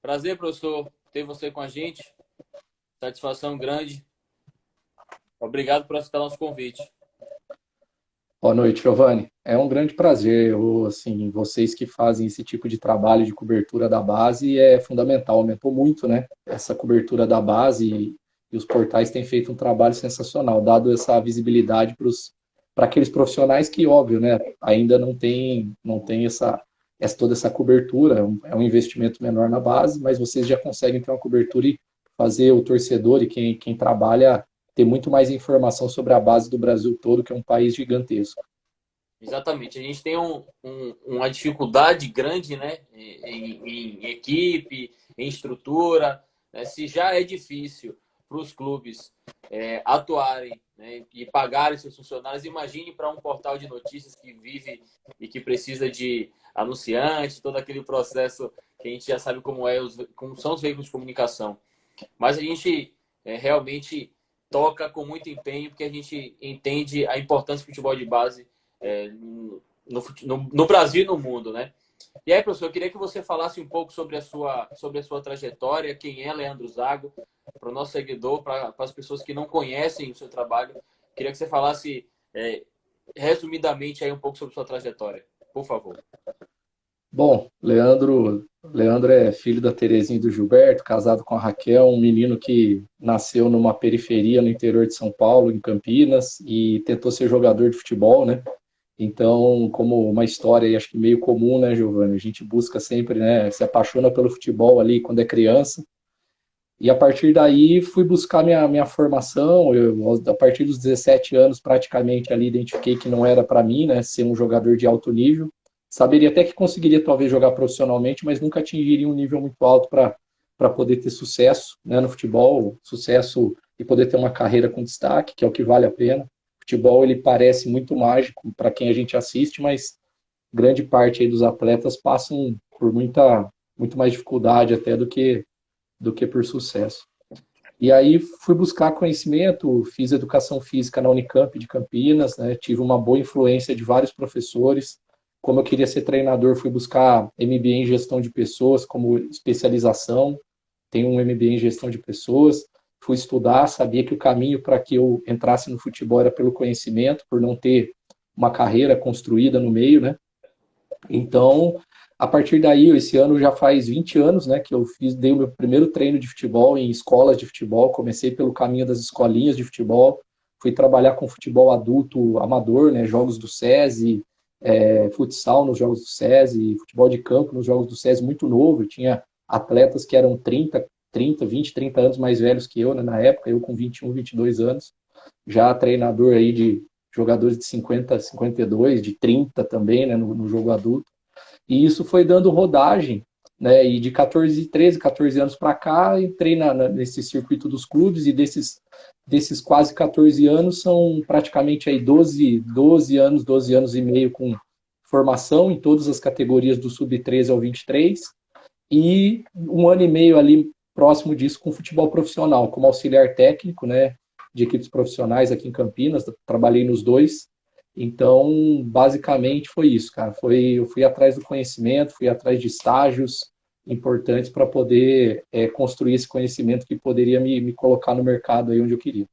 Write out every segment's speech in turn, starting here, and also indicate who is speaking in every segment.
Speaker 1: Prazer, professor, ter você com a gente. Satisfação grande. Obrigado por aceitar nosso convite.
Speaker 2: Boa noite, Giovanni. É um grande prazer. Assim, vocês que fazem esse tipo de trabalho de cobertura da base é fundamental. Aumentou muito, né? Essa cobertura da base e os portais têm feito um trabalho sensacional, dado essa visibilidade para aqueles profissionais que, óbvio, né, ainda não tem toda essa cobertura. É um investimento menor na base, mas vocês já conseguem ter uma cobertura e fazer o torcedor e quem trabalha ter muito mais informação sobre a base do Brasil todo, que é um país gigantesco.
Speaker 1: Exatamente. A gente tem uma dificuldade grande, né, em equipe, em estrutura. Né? Se já é difícil para os clubes atuarem, né, e pagarem seus funcionários, imagine para um portal de notícias que vive e que precisa de anunciante, todo aquele processo que a gente já sabe como são os veículos de comunicação. Mas a gente realmente toca com muito empenho, porque a gente entende a importância do futebol de base no Brasil e no mundo, né? E aí, professor, eu queria que você falasse um pouco sobre a sua trajetória, quem é Leandro Zago, para o nosso seguidor, para as pessoas que não conhecem o seu trabalho. Queria que você falasse resumidamente aí um pouco sobre sua trajetória, por favor.
Speaker 2: Bom, Leandro é filho da Terezinha e do Gilberto, casado com a Raquel, um menino que nasceu numa periferia no interior de São Paulo, em Campinas, e tentou ser jogador de futebol, né? Então, como uma história, aí, acho que meio comum, né, Giovanni? A gente busca sempre, né, se apaixona pelo futebol ali quando é criança. E a partir daí fui buscar minha formação. A partir dos 17 anos, praticamente ali, identifiquei que não era para mim, né, ser um jogador de alto nível. Saberia até que conseguiria talvez jogar profissionalmente, mas nunca atingiria um nível muito alto para poder ter sucesso, né, no futebol, sucesso e poder ter uma carreira com destaque, que é o que vale a pena. O futebol ele parece muito mágico para quem a gente assiste, mas grande parte aí dos atletas passam por muito mais dificuldade até do que por sucesso. E aí fui buscar conhecimento, fiz educação física na Unicamp de Campinas, né? Tive uma boa influência de vários professores. Como eu queria ser treinador, fui buscar MBA em gestão de pessoas como especialização. Tenho um MBA em gestão de pessoas. Fui estudar, sabia que o caminho para que eu entrasse no futebol era pelo conhecimento, por não ter uma carreira construída no meio, né? Então, a partir daí, esse ano já faz 20 anos, né, que eu dei o meu primeiro treino de futebol em escolas de futebol. Comecei pelo caminho das escolinhas de futebol, fui trabalhar com futebol adulto amador, né, jogos do SESI, futsal nos jogos do SESI, futebol de campo nos jogos do SESI muito novo. Eu tinha atletas que eram 30 anos mais velhos que eu, né, na época, eu com 21, 22 anos, já treinador aí de jogadores de 50, 52, de 30 também, né, no jogo adulto. E isso foi dando rodagem, né? E de 14 anos para cá, entrei nesse circuito dos clubes, e desses quase 14 anos, são praticamente aí 12 anos e meio com formação em todas as categorias do sub-13 ao 23, e um ano e meio ali próximo disso com futebol profissional, como auxiliar técnico, né, de equipes profissionais aqui em Campinas. Trabalhei nos dois. Então, basicamente foi isso, cara. Eu fui atrás do conhecimento, fui atrás de estágios importantes para poder construir esse conhecimento que poderia me colocar no mercado aí onde eu queria.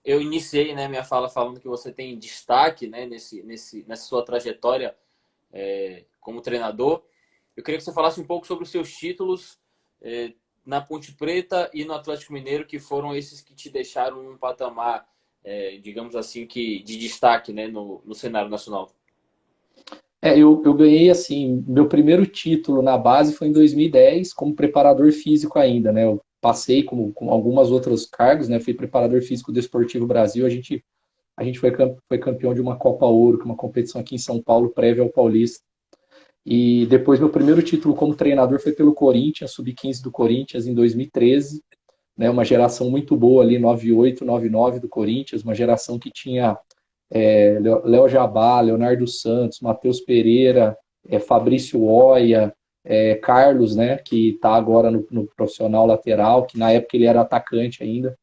Speaker 1: Eu iniciei, né, minha fala falando que você tem destaque, né, nessa sua trajetória como treinador. Eu queria que você falasse um pouco sobre os seus títulos na Ponte Preta e no Atlético Mineiro, que foram esses que te deixaram num patamar, digamos assim, de destaque, né, no cenário nacional.
Speaker 2: Eu ganhei, assim, meu primeiro título na base foi em 2010, como preparador físico ainda, né? Eu passei com algumas outros cargos, né? Fui preparador físico do Esportivo Brasil. A gente foi campeão de uma Copa Ouro, que é uma competição aqui em São Paulo, prévia ao Paulista. E depois, meu primeiro título como treinador foi pelo Corinthians, sub-15 do Corinthians, em 2013, né? Uma geração muito boa ali, 98, 99 do Corinthians, uma geração que tinha Léo Jabá, Leonardo Santos, Matheus Pereira, Fabrício Oia, Carlos, né, que está agora no profissional lateral, que na época ele era atacante ainda.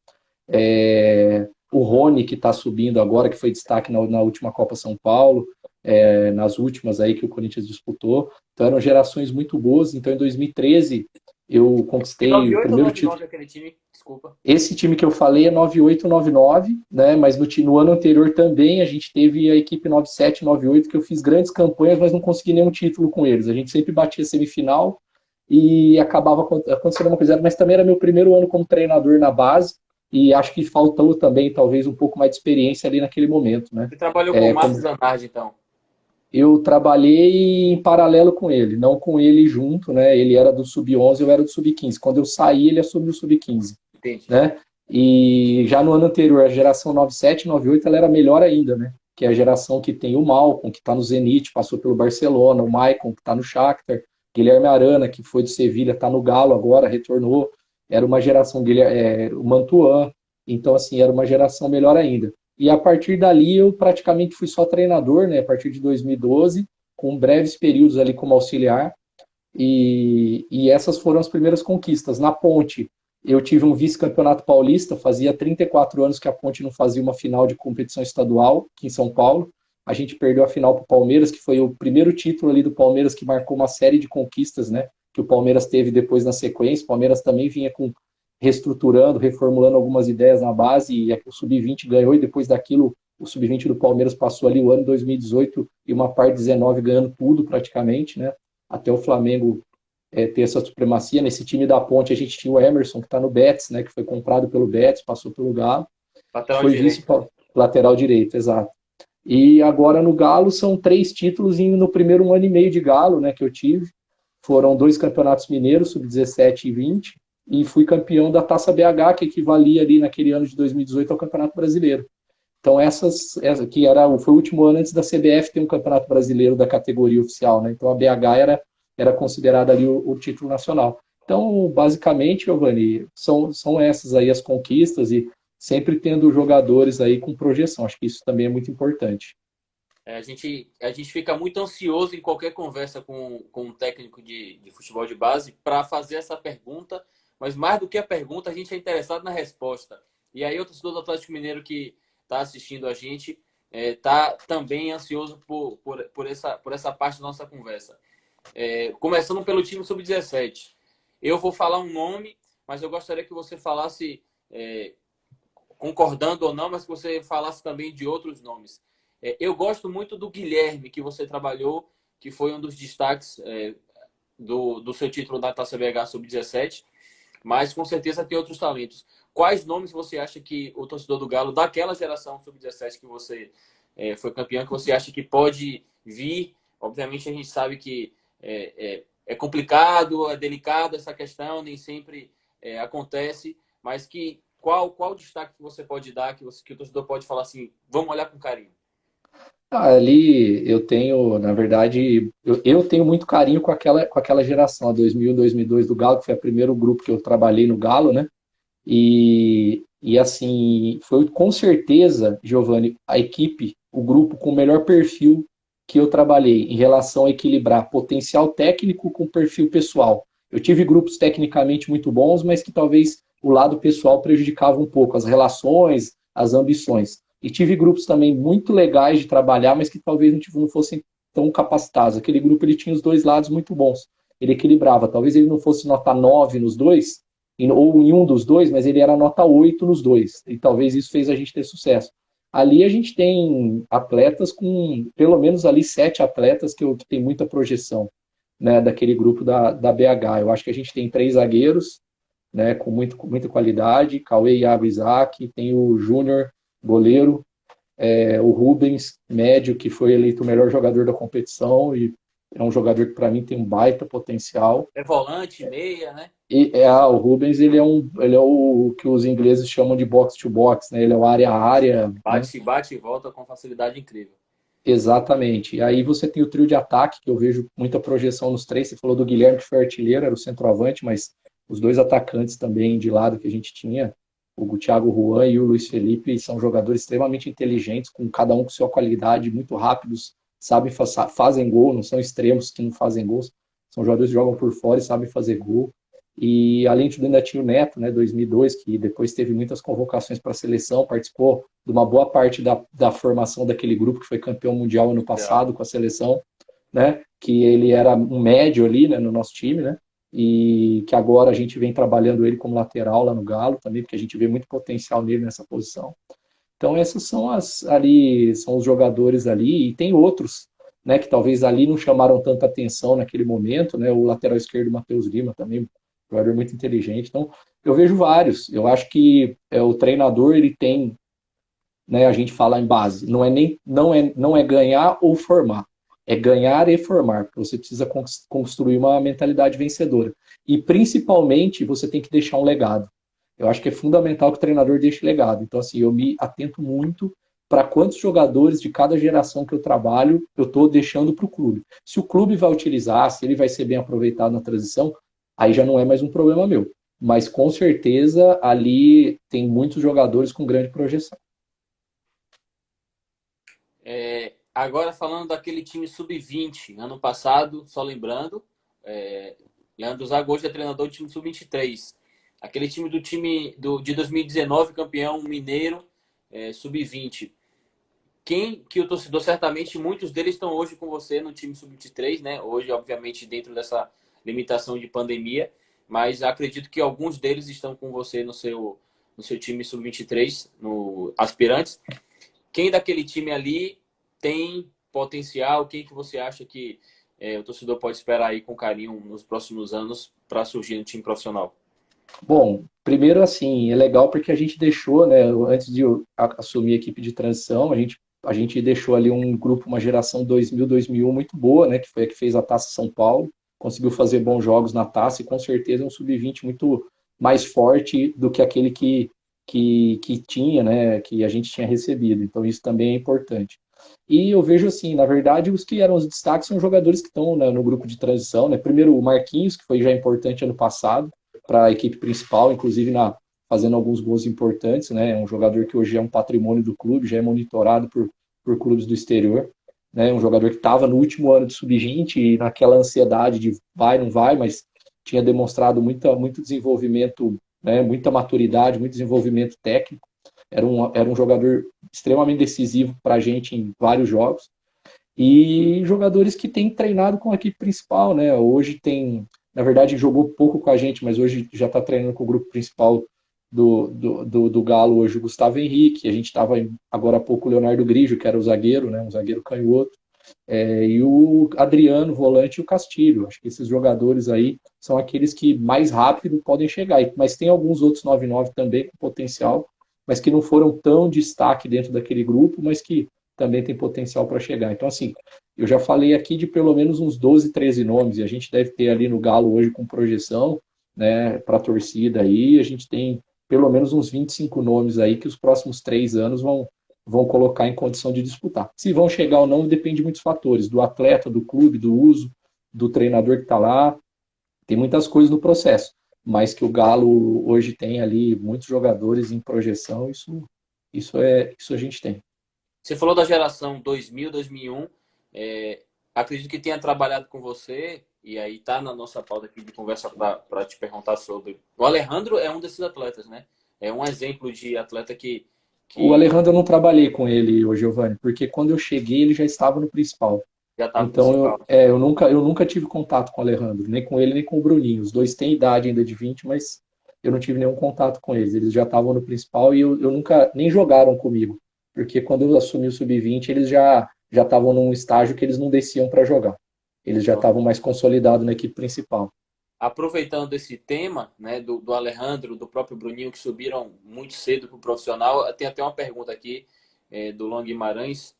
Speaker 2: O Rony, que está subindo agora, que foi destaque na última Copa São Paulo. nas últimas aí que o Corinthians disputou. Então eram gerações muito boas. Então em 2013 eu
Speaker 1: E
Speaker 2: conquistei o
Speaker 1: 98 ou
Speaker 2: primeiro título.
Speaker 1: 99 aquele time? Desculpa.
Speaker 2: Esse time que eu falei é 98, 99, né? Mas no ano anterior também a gente teve a equipe 97, 98, que eu fiz grandes campanhas, mas não consegui nenhum título com eles. A gente sempre batia semifinal e acabava acontecendo uma coisa. Mas também era meu primeiro ano como treinador na base e acho que faltou também talvez um pouco mais de experiência ali naquele momento, né?
Speaker 1: Você trabalhou com o Márcio Zanardi, então.
Speaker 2: Eu trabalhei em paralelo com ele, não com ele junto, né? Ele era do sub-11, eu era do sub-15. Quando eu saí, ele assumiu o sub-15,
Speaker 1: Entendi.
Speaker 2: né? E já no ano anterior, a geração 97, 98, ela era melhor ainda, né? Que é a geração que tem o Malcom, que está no Zenit, passou pelo Barcelona, o Maicon, que está no Shakhtar, Guilherme Arana, que foi do Sevilha, está no Galo agora, retornou. Era uma geração, o Mantuan. Então, assim, era uma geração melhor ainda. E a partir dali eu praticamente fui só treinador, né? A partir de 2012, com breves períodos ali como auxiliar. E essas foram as primeiras conquistas. Na Ponte, eu tive um vice-campeonato paulista, fazia 34 anos que a Ponte não fazia uma final de competição estadual aqui em São Paulo. A gente perdeu a final para o Palmeiras, que foi o primeiro título ali do Palmeiras que marcou uma série de conquistas, né? Que o Palmeiras teve depois na sequência. O Palmeiras também vinha reestruturando, reformulando algumas ideias na base, e o Sub-20 ganhou, e depois daquilo o Sub-20 do Palmeiras passou ali o ano 2018 e uma parte 19 ganhando tudo praticamente, né? Até o Flamengo ter essa supremacia. Nesse time da Ponte a gente tinha o Emerson, que está no Betis, né? Que foi comprado pelo Betis, passou pelo Galo,
Speaker 1: Lateral
Speaker 2: foi vice
Speaker 1: direito.
Speaker 2: lateral direito, exato. E agora no Galo são 3 títulos no primeiro ano e meio de Galo, né? Que eu tive. Foram 2 campeonatos mineiros, sub-17 e 20, e fui campeão da Taça BH, que equivalia ali naquele ano de 2018 ao Campeonato Brasileiro. Então essa que foi o último ano antes da CBF ter um Campeonato Brasileiro da categoria oficial, né? Então a BH era considerada ali o título nacional. Então, basicamente, Giovanni, são essas aí as conquistas e sempre tendo jogadores aí com projeção. Acho que isso também é muito importante.
Speaker 1: A gente fica muito ansioso em qualquer conversa com um técnico de futebol de base para fazer essa pergunta, mas mais do que a pergunta, a gente é interessado na resposta. E aí o torcedor do Atlético Mineiro que está assistindo a gente está também ansioso por essa parte da nossa conversa. Começando pelo time sub-17. Eu vou falar um nome, mas eu gostaria que você falasse, concordando ou não, mas que você falasse também de outros nomes. Eu gosto muito do Guilherme, que você trabalhou, que foi um dos destaques do seu título da Taça BH Sub-17, mas com certeza tem outros talentos. Quais nomes você acha que o torcedor do Galo, daquela geração Sub-17 que você foi campeão, que você acha que pode vir? Obviamente a gente sabe que é complicado, é delicado essa questão, nem sempre acontece, mas qual destaque que você pode dar, que o torcedor pode falar assim, vamos olhar com carinho?
Speaker 2: Ali eu tenho, na verdade, eu tenho muito carinho com aquela geração, a 2001, 2002 do Galo, que foi o primeiro grupo que eu trabalhei no Galo, né? E assim, foi com certeza, Giovanni, a equipe, o grupo com o melhor perfil que eu trabalhei em relação a equilibrar potencial técnico com perfil pessoal. Eu tive grupos tecnicamente muito bons, mas que talvez o lado pessoal prejudicava um pouco as relações, as ambições. E tive grupos também muito legais de trabalhar, mas que talvez não fossem tão capacitados. Aquele grupo ele tinha os dois lados muito bons. Ele equilibrava. Talvez ele não fosse nota 9 nos dois, ou em um dos dois, mas ele era nota 8 nos dois. E talvez isso fez a gente ter sucesso. Ali a gente tem atletas com, pelo menos ali, 7 atletas que tem muita projeção, né, daquele grupo da BH. Eu acho que a gente tem 3 zagueiros, né, com muita qualidade, Cauê, Iago, Isaac, tem o Júnior, goleiro, o Rubens, médio, que foi eleito o melhor jogador da competição e é um jogador que para mim tem um baita potencial.
Speaker 1: É volante, meia, né?
Speaker 2: O Rubens, ele é o que os ingleses chamam de box to box, né? Ele é o área a área, né?
Speaker 1: Bate e volta com facilidade incrível.
Speaker 2: Exatamente. E aí você tem o trio de ataque, que eu vejo muita projeção nos 3. Você falou do Guilherme, que foi artilheiro, era o centroavante, mas os 2 atacantes também de lado que a gente tinha, o Thiago Juan e o Luiz Felipe, são jogadores extremamente inteligentes, com cada um com sua qualidade, muito rápidos, fazem gol, não são extremos que não fazem gols, são jogadores que jogam por fora e sabem fazer gol. E além de tudo ainda tinha o Neto, né, 2002, que depois teve muitas convocações para a seleção, participou de uma boa parte da formação daquele grupo que foi campeão mundial ano passado com a seleção, né, que ele era um médio ali, né, no nosso time, né, e que agora a gente vem trabalhando ele como lateral lá no Galo também, porque a gente vê muito potencial nele nessa posição. Então essas são são os jogadores ali, e tem outros, né, que talvez ali não chamaram tanta atenção naquele momento, né, o lateral esquerdo Matheus Lima também, jogador muito inteligente. Então eu vejo vários. Eu acho que o treinador ele tem, né, a gente fala em base, não é ganhar ou formar, é ganhar e formar. Você precisa construir uma mentalidade vencedora. E principalmente você tem que deixar um legado. Eu acho que é fundamental que o treinador deixe legado. Então, assim, eu me atento muito para quantos jogadores de cada geração que eu trabalho eu estou deixando para o clube. Se o clube vai utilizar, se ele vai ser bem aproveitado na transição, aí já não é mais um problema meu. Mas com certeza ali tem muitos jogadores com grande projeção.
Speaker 1: Agora falando daquele time sub-20, ano passado, só lembrando, Leandro Zago hoje é treinador do time sub-23. Aquele time de 2019, campeão mineiro, sub-20. Quem que o torcedor, certamente, muitos deles estão hoje com você no time sub-23, né? Hoje, obviamente, dentro dessa limitação de pandemia, mas acredito que alguns deles estão com você no seu time sub-23, no Aspirantes. Quem daquele time ali tem potencial? Quem que você acha que o torcedor pode esperar aí com carinho nos próximos anos para surgir no time profissional?
Speaker 2: Bom, primeiro assim, é legal porque a gente deixou, né, antes de eu assumir a equipe de transição, a gente deixou ali um grupo, uma geração 2000, 2001 muito boa, né, que foi a que fez a Taça São Paulo, conseguiu fazer bons jogos na Taça e com certeza é um sub-20 muito mais forte do que aquele que tinha, né, que a gente tinha recebido. Então isso também é importante. E eu vejo assim, na verdade, os que eram os destaques são jogadores que estão, né, no grupo de transição, né? Primeiro o Marquinhos, que foi já importante ano passado para a equipe principal, inclusive fazendo alguns gols importantes, né? É um jogador que hoje é um patrimônio do clube, já é monitorado por clubes do exterior, né? Um jogador que estava no último ano de sub-20 e naquela ansiedade de vai, não vai, mas tinha demonstrado muito desenvolvimento, né? Muita maturidade, muito desenvolvimento técnico. Era um jogador extremamente decisivo para a gente em vários jogos. E jogadores que têm treinado com a equipe principal, né? Hoje na verdade, jogou pouco com a gente, mas hoje já está treinando com o grupo principal do Galo hoje, o Gustavo Henrique. A gente estava agora há pouco o Leonardo Grigio, que era o zagueiro, né? Um zagueiro canhoto. E o Adriano, volante, e o Castilho. Acho que esses jogadores aí são aqueles que mais rápido podem chegar. Mas tem alguns outros 9-9 também com potencial, mas que não foram tão destaque dentro daquele grupo, mas que também tem potencial para chegar. Então, assim, eu já falei aqui de pelo menos uns 12, 13 nomes, e a gente deve ter ali no Galo hoje com projeção, né, para a torcida aí, a gente tem pelo menos uns 25 nomes aí que os próximos 3 anos vão colocar em condição de disputar. Se vão chegar ou não, depende de muitos fatores, do atleta, do clube, do uso, do treinador que está lá, tem muitas coisas no processo, mas que o Galo hoje tem ali muitos jogadores em projeção, isso a gente tem.
Speaker 1: Você falou da geração 2000, 2001. Acredito que tenha trabalhado com você, e aí tá na nossa pauta aqui de conversa para te perguntar sobre. O Alejandro é um desses atletas, né? É um exemplo de atleta
Speaker 2: O
Speaker 1: que
Speaker 2: Alejandro eu não trabalhei com ele, o Giovanni, porque quando eu cheguei ele já estava no principal.
Speaker 1: já estava
Speaker 2: Então
Speaker 1: principal.
Speaker 2: eu nunca tive contato com o Alejandro, nem com ele nem com o Bruninho. Os dois têm idade ainda de 20, mas eu não tive nenhum contato com eles. Eles já estavam no principal e eu nunca nem jogaram comigo, porque quando eu assumi o sub-20 eles já estavam num estágio que eles não desciam para jogar. Eles já estavam mais consolidados na equipe principal.
Speaker 1: Aproveitando esse tema, né, do Alejandro, do próprio Bruninho, que subiram muito cedo para o profissional, tem até uma pergunta aqui do Long Guimarães.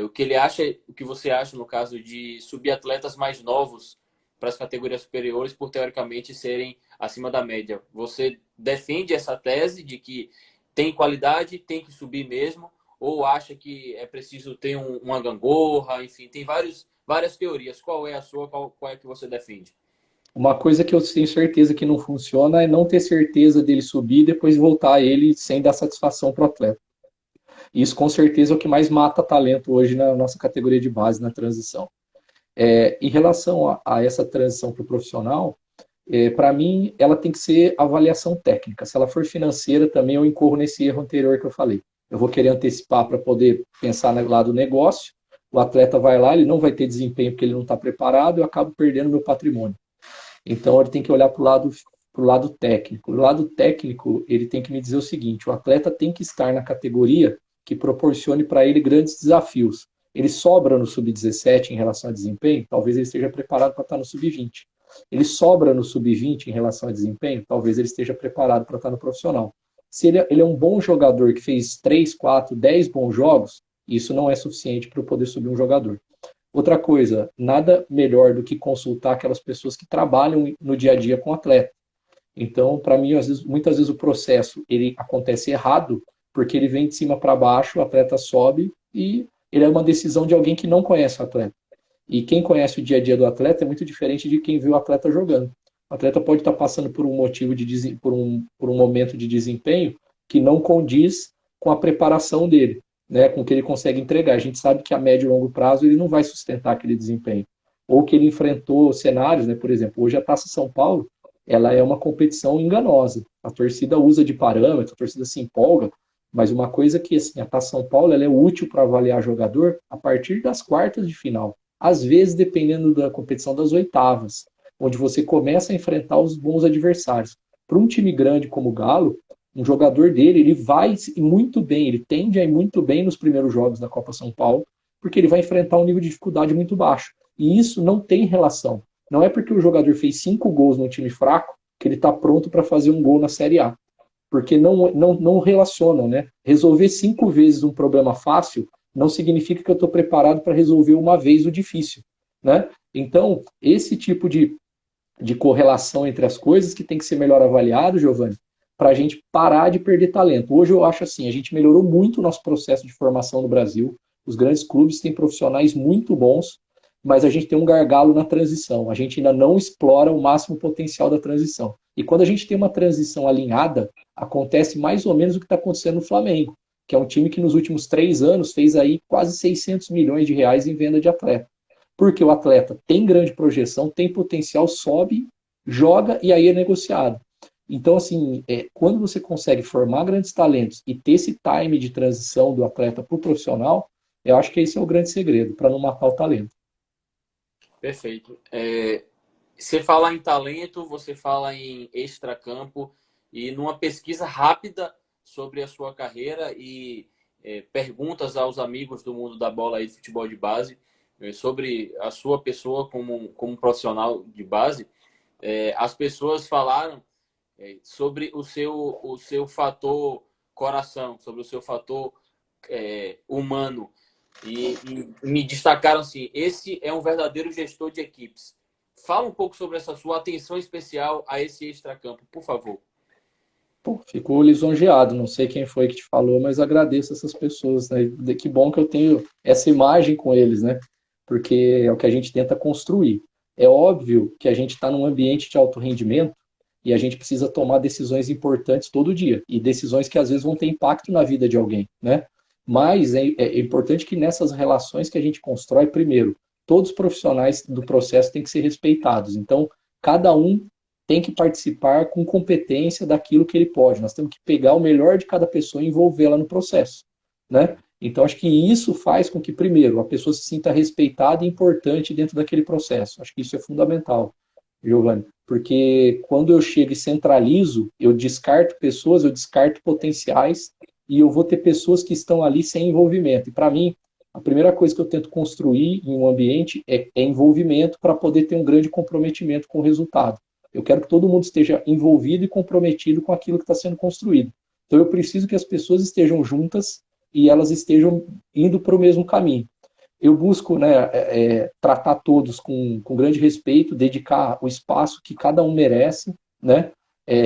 Speaker 1: O que você acha no caso de subir atletas mais novos para as categorias superiores por teoricamente serem acima da média? Você defende essa tese de que tem qualidade, tem que subir mesmo, ou acha que é preciso ter uma gangorra? Enfim, tem várias teorias. Qual é a sua? Qual é que você defende?
Speaker 2: Uma coisa que eu tenho certeza que não funciona é não ter certeza dele subir e depois voltar a ele sem dar satisfação para o atleta. Isso com certeza é o que mais mata talento hoje na nossa categoria de base, na transição. Em relação a essa transição para o profissional, Para mim, ela tem que ser avaliação técnica. Se ela for financeira, também eu incorro nesse erro anterior que eu falei. Eu vou querer antecipar para poder pensar no lado do negócio. O atleta vai lá, ele não vai ter desempenho porque ele não está preparado, eu acabo perdendo meu patrimônio. Então, ele tem que olhar para o lado técnico. O lado técnico, ele tem que me dizer o seguinte: o atleta tem que estar na categoria que proporcione para ele grandes desafios. Ele sobra no sub-17 em relação a desempenho, talvez ele esteja preparado para estar no sub-20. Ele sobra no sub-20 em relação a desempenho, talvez ele esteja preparado para estar no profissional. Se ele é um bom jogador que fez 3, 4, 10 bons jogos, isso não é suficiente para eu poder subir um jogador. Outra coisa, nada melhor do que consultar aquelas pessoas que trabalham no dia a dia com o atleta. Então, para mim, muitas vezes o processo ele acontece errado, porque ele vem de cima para baixo, o atleta sobe e ele é uma decisão de alguém que não conhece o atleta. E quem conhece o dia a dia do atleta é muito diferente de quem viu o atleta jogando. O atleta pode estar passando por um motivo por um momento de desempenho que não condiz com a preparação dele, né, com o que ele consegue entregar. A gente sabe que a médio e longo prazo ele não vai sustentar aquele desempenho. Ou que ele enfrentou cenários, né, por exemplo, hoje a Taça São Paulo, ela é uma competição enganosa. A torcida usa de parâmetro, a torcida se empolga, mas uma coisa que assim, a Taça São Paulo ela é útil para avaliar jogador a partir das quartas de final. Às vezes, dependendo da competição, das oitavas, onde você começa a enfrentar os bons adversários. Para um time grande como o Galo, um jogador dele, ele vai muito bem, ele tende a ir muito bem nos primeiros jogos da Copa São Paulo, porque ele vai enfrentar um nível de dificuldade muito baixo. E isso não tem relação. Não é porque o jogador fez 5 gols num time fraco que ele está pronto para fazer um gol na Série A. Porque não relacionam, né? Resolver 5 vezes um problema fácil não significa que eu estou preparado para resolver uma vez o difícil, né? Então, esse tipo de correlação entre as coisas que tem que ser melhor avaliado, Giovanni, para a gente parar de perder talento. Hoje eu acho assim, a gente melhorou muito o nosso processo de formação no Brasil, os grandes clubes têm profissionais muito bons, mas a gente tem um gargalo na transição, a gente ainda não explora o máximo potencial da transição. E quando a gente tem uma transição alinhada, acontece mais ou menos o que está acontecendo no Flamengo, que é um time que nos últimos 3 anos fez aí quase 600 milhões de reais em venda de atleta. Porque o atleta tem grande projeção, tem potencial, sobe, joga e aí é negociado. Então, assim, quando você consegue formar grandes talentos e ter esse time de transição do atleta para o profissional, eu acho que esse é o grande segredo, para não matar o talento.
Speaker 1: Perfeito. Você fala em talento, você fala em extracampo, e numa pesquisa rápida sobre a sua carreira e perguntas aos amigos do mundo da bola e do futebol de base, sobre a sua pessoa como profissional de base, as pessoas falaram sobre o seu fator coração, sobre o seu fator humano. E me destacaram assim, esse é um verdadeiro gestor de equipes. Fala um pouco sobre essa sua atenção especial a esse extracampo, por favor.
Speaker 2: Pô, fico lisonjeado, não sei quem foi que te falou, mas agradeço essas pessoas, né? Que bom que eu tenho essa imagem com eles, né? Porque é o que a gente tenta construir. É óbvio que a gente está num ambiente de alto rendimento e a gente precisa tomar decisões importantes todo dia, e decisões que às vezes vão ter impacto na vida de alguém, né? Mas é importante que nessas relações que a gente constrói, primeiro, todos os profissionais do processo têm que ser respeitados. Então, cada um tem que participar com competência daquilo que ele pode. Nós temos que pegar o melhor de cada pessoa e envolvê-la no processo, né? Então, acho que isso faz com que, primeiro, a pessoa se sinta respeitada e importante dentro daquele processo. Acho que isso é fundamental, Giovanni, porque quando eu chego e centralizo, eu descarto pessoas, eu descarto potenciais e eu vou ter pessoas que estão ali sem envolvimento. E, para mim, a primeira coisa que eu tento construir em um ambiente é envolvimento para poder ter um grande comprometimento com o resultado. Eu quero que todo mundo esteja envolvido e comprometido com aquilo que está sendo construído. Então, eu preciso que as pessoas estejam juntas e elas estejam indo para o mesmo caminho. Eu busco, né, tratar todos com grande respeito, dedicar o espaço que cada um merece, né,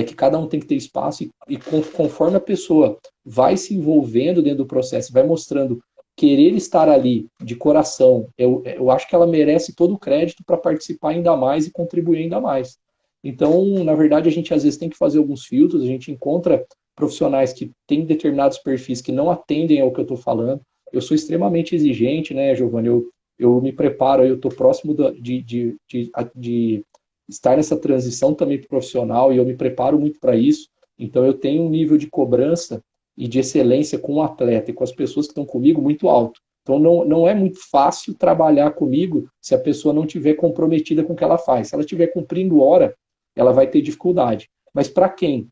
Speaker 2: que cada um tem que ter espaço e conforme a pessoa vai se envolvendo dentro do processo, vai mostrando querer estar ali de coração, eu acho que ela merece todo o crédito para participar ainda mais e contribuir ainda mais. Então, na verdade, a gente às vezes tem que fazer alguns filtros, a gente encontra profissionais que têm determinados perfis que não atendem ao que eu estou falando. Eu sou extremamente exigente, né, Giovanni? Eu me preparo, eu estou próximo de estar nessa transição também profissional, e eu me preparo muito para isso. Então, eu tenho um nível de cobrança e de excelência com o atleta e com as pessoas que estão comigo muito alto. Então, não é muito fácil trabalhar comigo se a pessoa não estiver comprometida com o que ela faz. Se ela estiver cumprindo hora, ela vai ter dificuldade. Mas para quem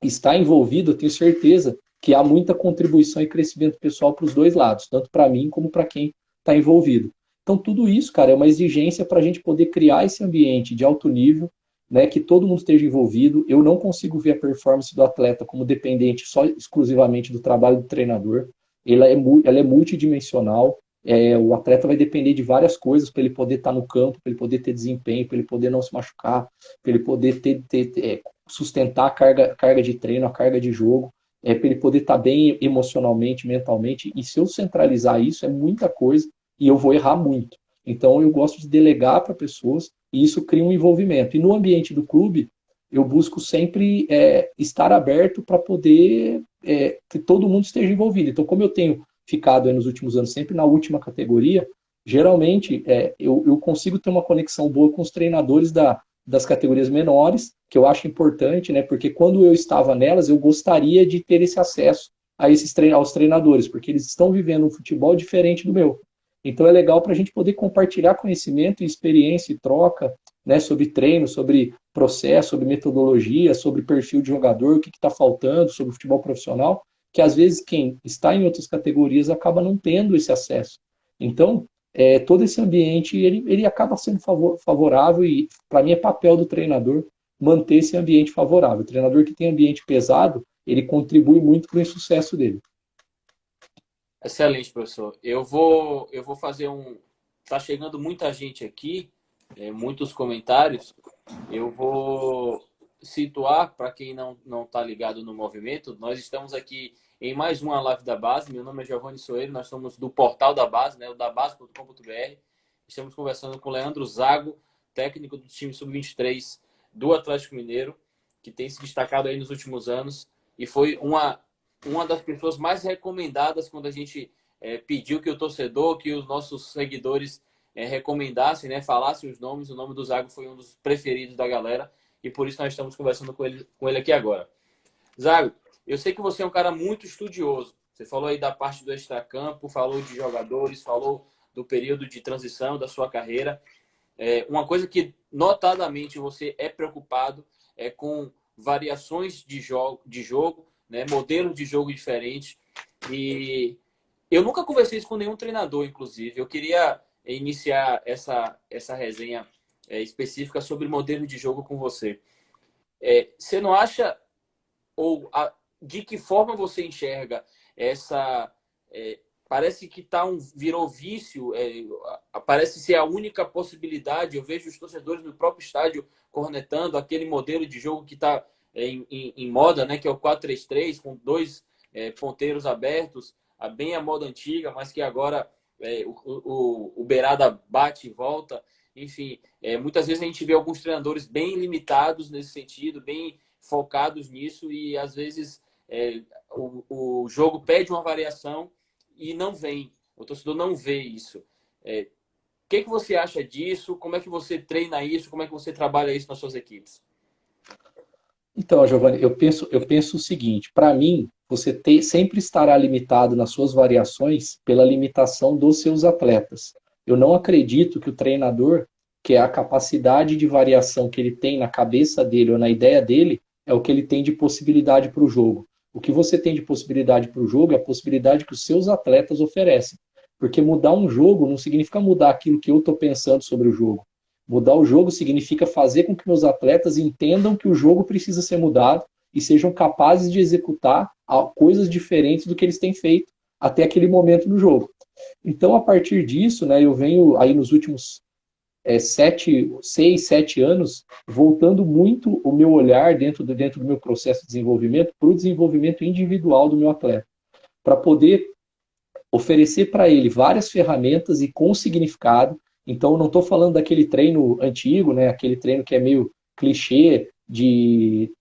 Speaker 2: está envolvido, eu tenho certeza que há muita contribuição e crescimento pessoal para os dois lados, tanto para mim como para quem está envolvido. Então, tudo isso, cara, é uma exigência para a gente poder criar esse ambiente de alto nível, né, que todo mundo esteja envolvido. Eu não consigo ver a performance do atleta como dependente só exclusivamente do trabalho do treinador. Ela é multidimensional. O atleta vai depender de várias coisas para ele poder estar no campo, para ele poder ter desempenho, para ele poder não se machucar, para ele poder sustentar a carga de treino, a carga de jogo, para ele poder estar bem emocionalmente, mentalmente. E se eu centralizar isso, é muita coisa e eu vou errar muito. Então, eu gosto de delegar para pessoas e isso cria um envolvimento. E no ambiente do clube, eu busco sempre estar aberto para poder que todo mundo esteja envolvido. Então, como eu tenho ficado nos últimos anos sempre na última categoria, geralmente eu consigo ter uma conexão boa com os treinadores das categorias menores, que eu acho importante, né? Porque quando eu estava nelas, eu gostaria de ter esse acesso aos treinadores, porque eles estão vivendo um futebol diferente do meu. Então é legal para a gente poder compartilhar conhecimento, experiência e troca, né, sobre treino, sobre processo, sobre metodologia, sobre perfil de jogador, o que está faltando, sobre futebol profissional, que às vezes quem está em outras categorias acaba não tendo esse acesso. Então, todo esse ambiente ele acaba sendo favorável e, para mim, é papel do treinador manter esse ambiente favorável. O treinador que tem ambiente pesado, ele contribui muito para o insucesso dele.
Speaker 1: Excelente, professor. Eu vou fazer um. Tá chegando muita gente aqui, muitos comentários. Eu vou situar para quem não está ligado no movimento. Nós estamos aqui em mais uma live da base. Meu nome é Giovanni Soeiro, nós somos do portal da base, né, o dabase.com.br. Estamos conversando com o Leandro Zago, técnico do time sub-23 do Atlético Mineiro, que tem se destacado aí nos últimos anos e foi uma das pessoas mais recomendadas quando a gente pediu que o torcedor, que os nossos seguidores recomendassem, né, falassem os nomes. O nome do Zago foi um dos preferidos da galera e por isso nós estamos conversando com ele aqui agora. Zago, eu sei que você é um cara muito estudioso. Você falou aí da parte do extracampo, falou de jogadores, falou do período de transição da sua carreira. Uma coisa que notadamente você é preocupado é com variações de jogo, né, modelos de jogo diferentes. E eu nunca conversei isso com nenhum treinador, inclusive. Eu queria iniciar essa resenha específica sobre modelo de jogo com você. Você não acha, de que forma você enxerga essa... parece que virou vício, parece ser a única possibilidade. Eu vejo os torcedores no próprio estádio cornetando aquele modelo de jogo que está em moda, né, que é o 4-3-3, com dois ponteiros abertos, bem a moda antiga, mas que agora o beirada bate e volta. Enfim, muitas vezes a gente vê alguns treinadores bem limitados nesse sentido, bem focados nisso, e às vezes o jogo pede uma variação e não vem. O torcedor não vê isso. O que você acha disso? Como é que você treina isso? Como é que você trabalha isso nas suas equipes?
Speaker 2: Então, Giovanni, eu penso o seguinte: para mim, você sempre estará limitado nas suas variações pela limitação dos seus atletas. Eu não acredito que o treinador, que é a capacidade de variação que ele tem na cabeça dele ou na ideia dele, é o que ele tem de possibilidade para o jogo. O que você tem de possibilidade para o jogo é a possibilidade que os seus atletas oferecem. Porque mudar um jogo não significa mudar aquilo que eu estou pensando sobre o jogo. Mudar o jogo significa fazer com que meus atletas entendam que o jogo precisa ser mudado e sejam capazes de executar coisas diferentes do que eles têm feito até aquele momento no jogo. Então, a partir disso, né, eu venho aí nos últimos 6, 7 anos, voltando muito o meu olhar dentro do meu processo de desenvolvimento para o desenvolvimento individual do meu atleta, para poder oferecer para ele várias ferramentas e com significado. Então, não estou falando daquele treino antigo, né, aquele treino que é meio clichê de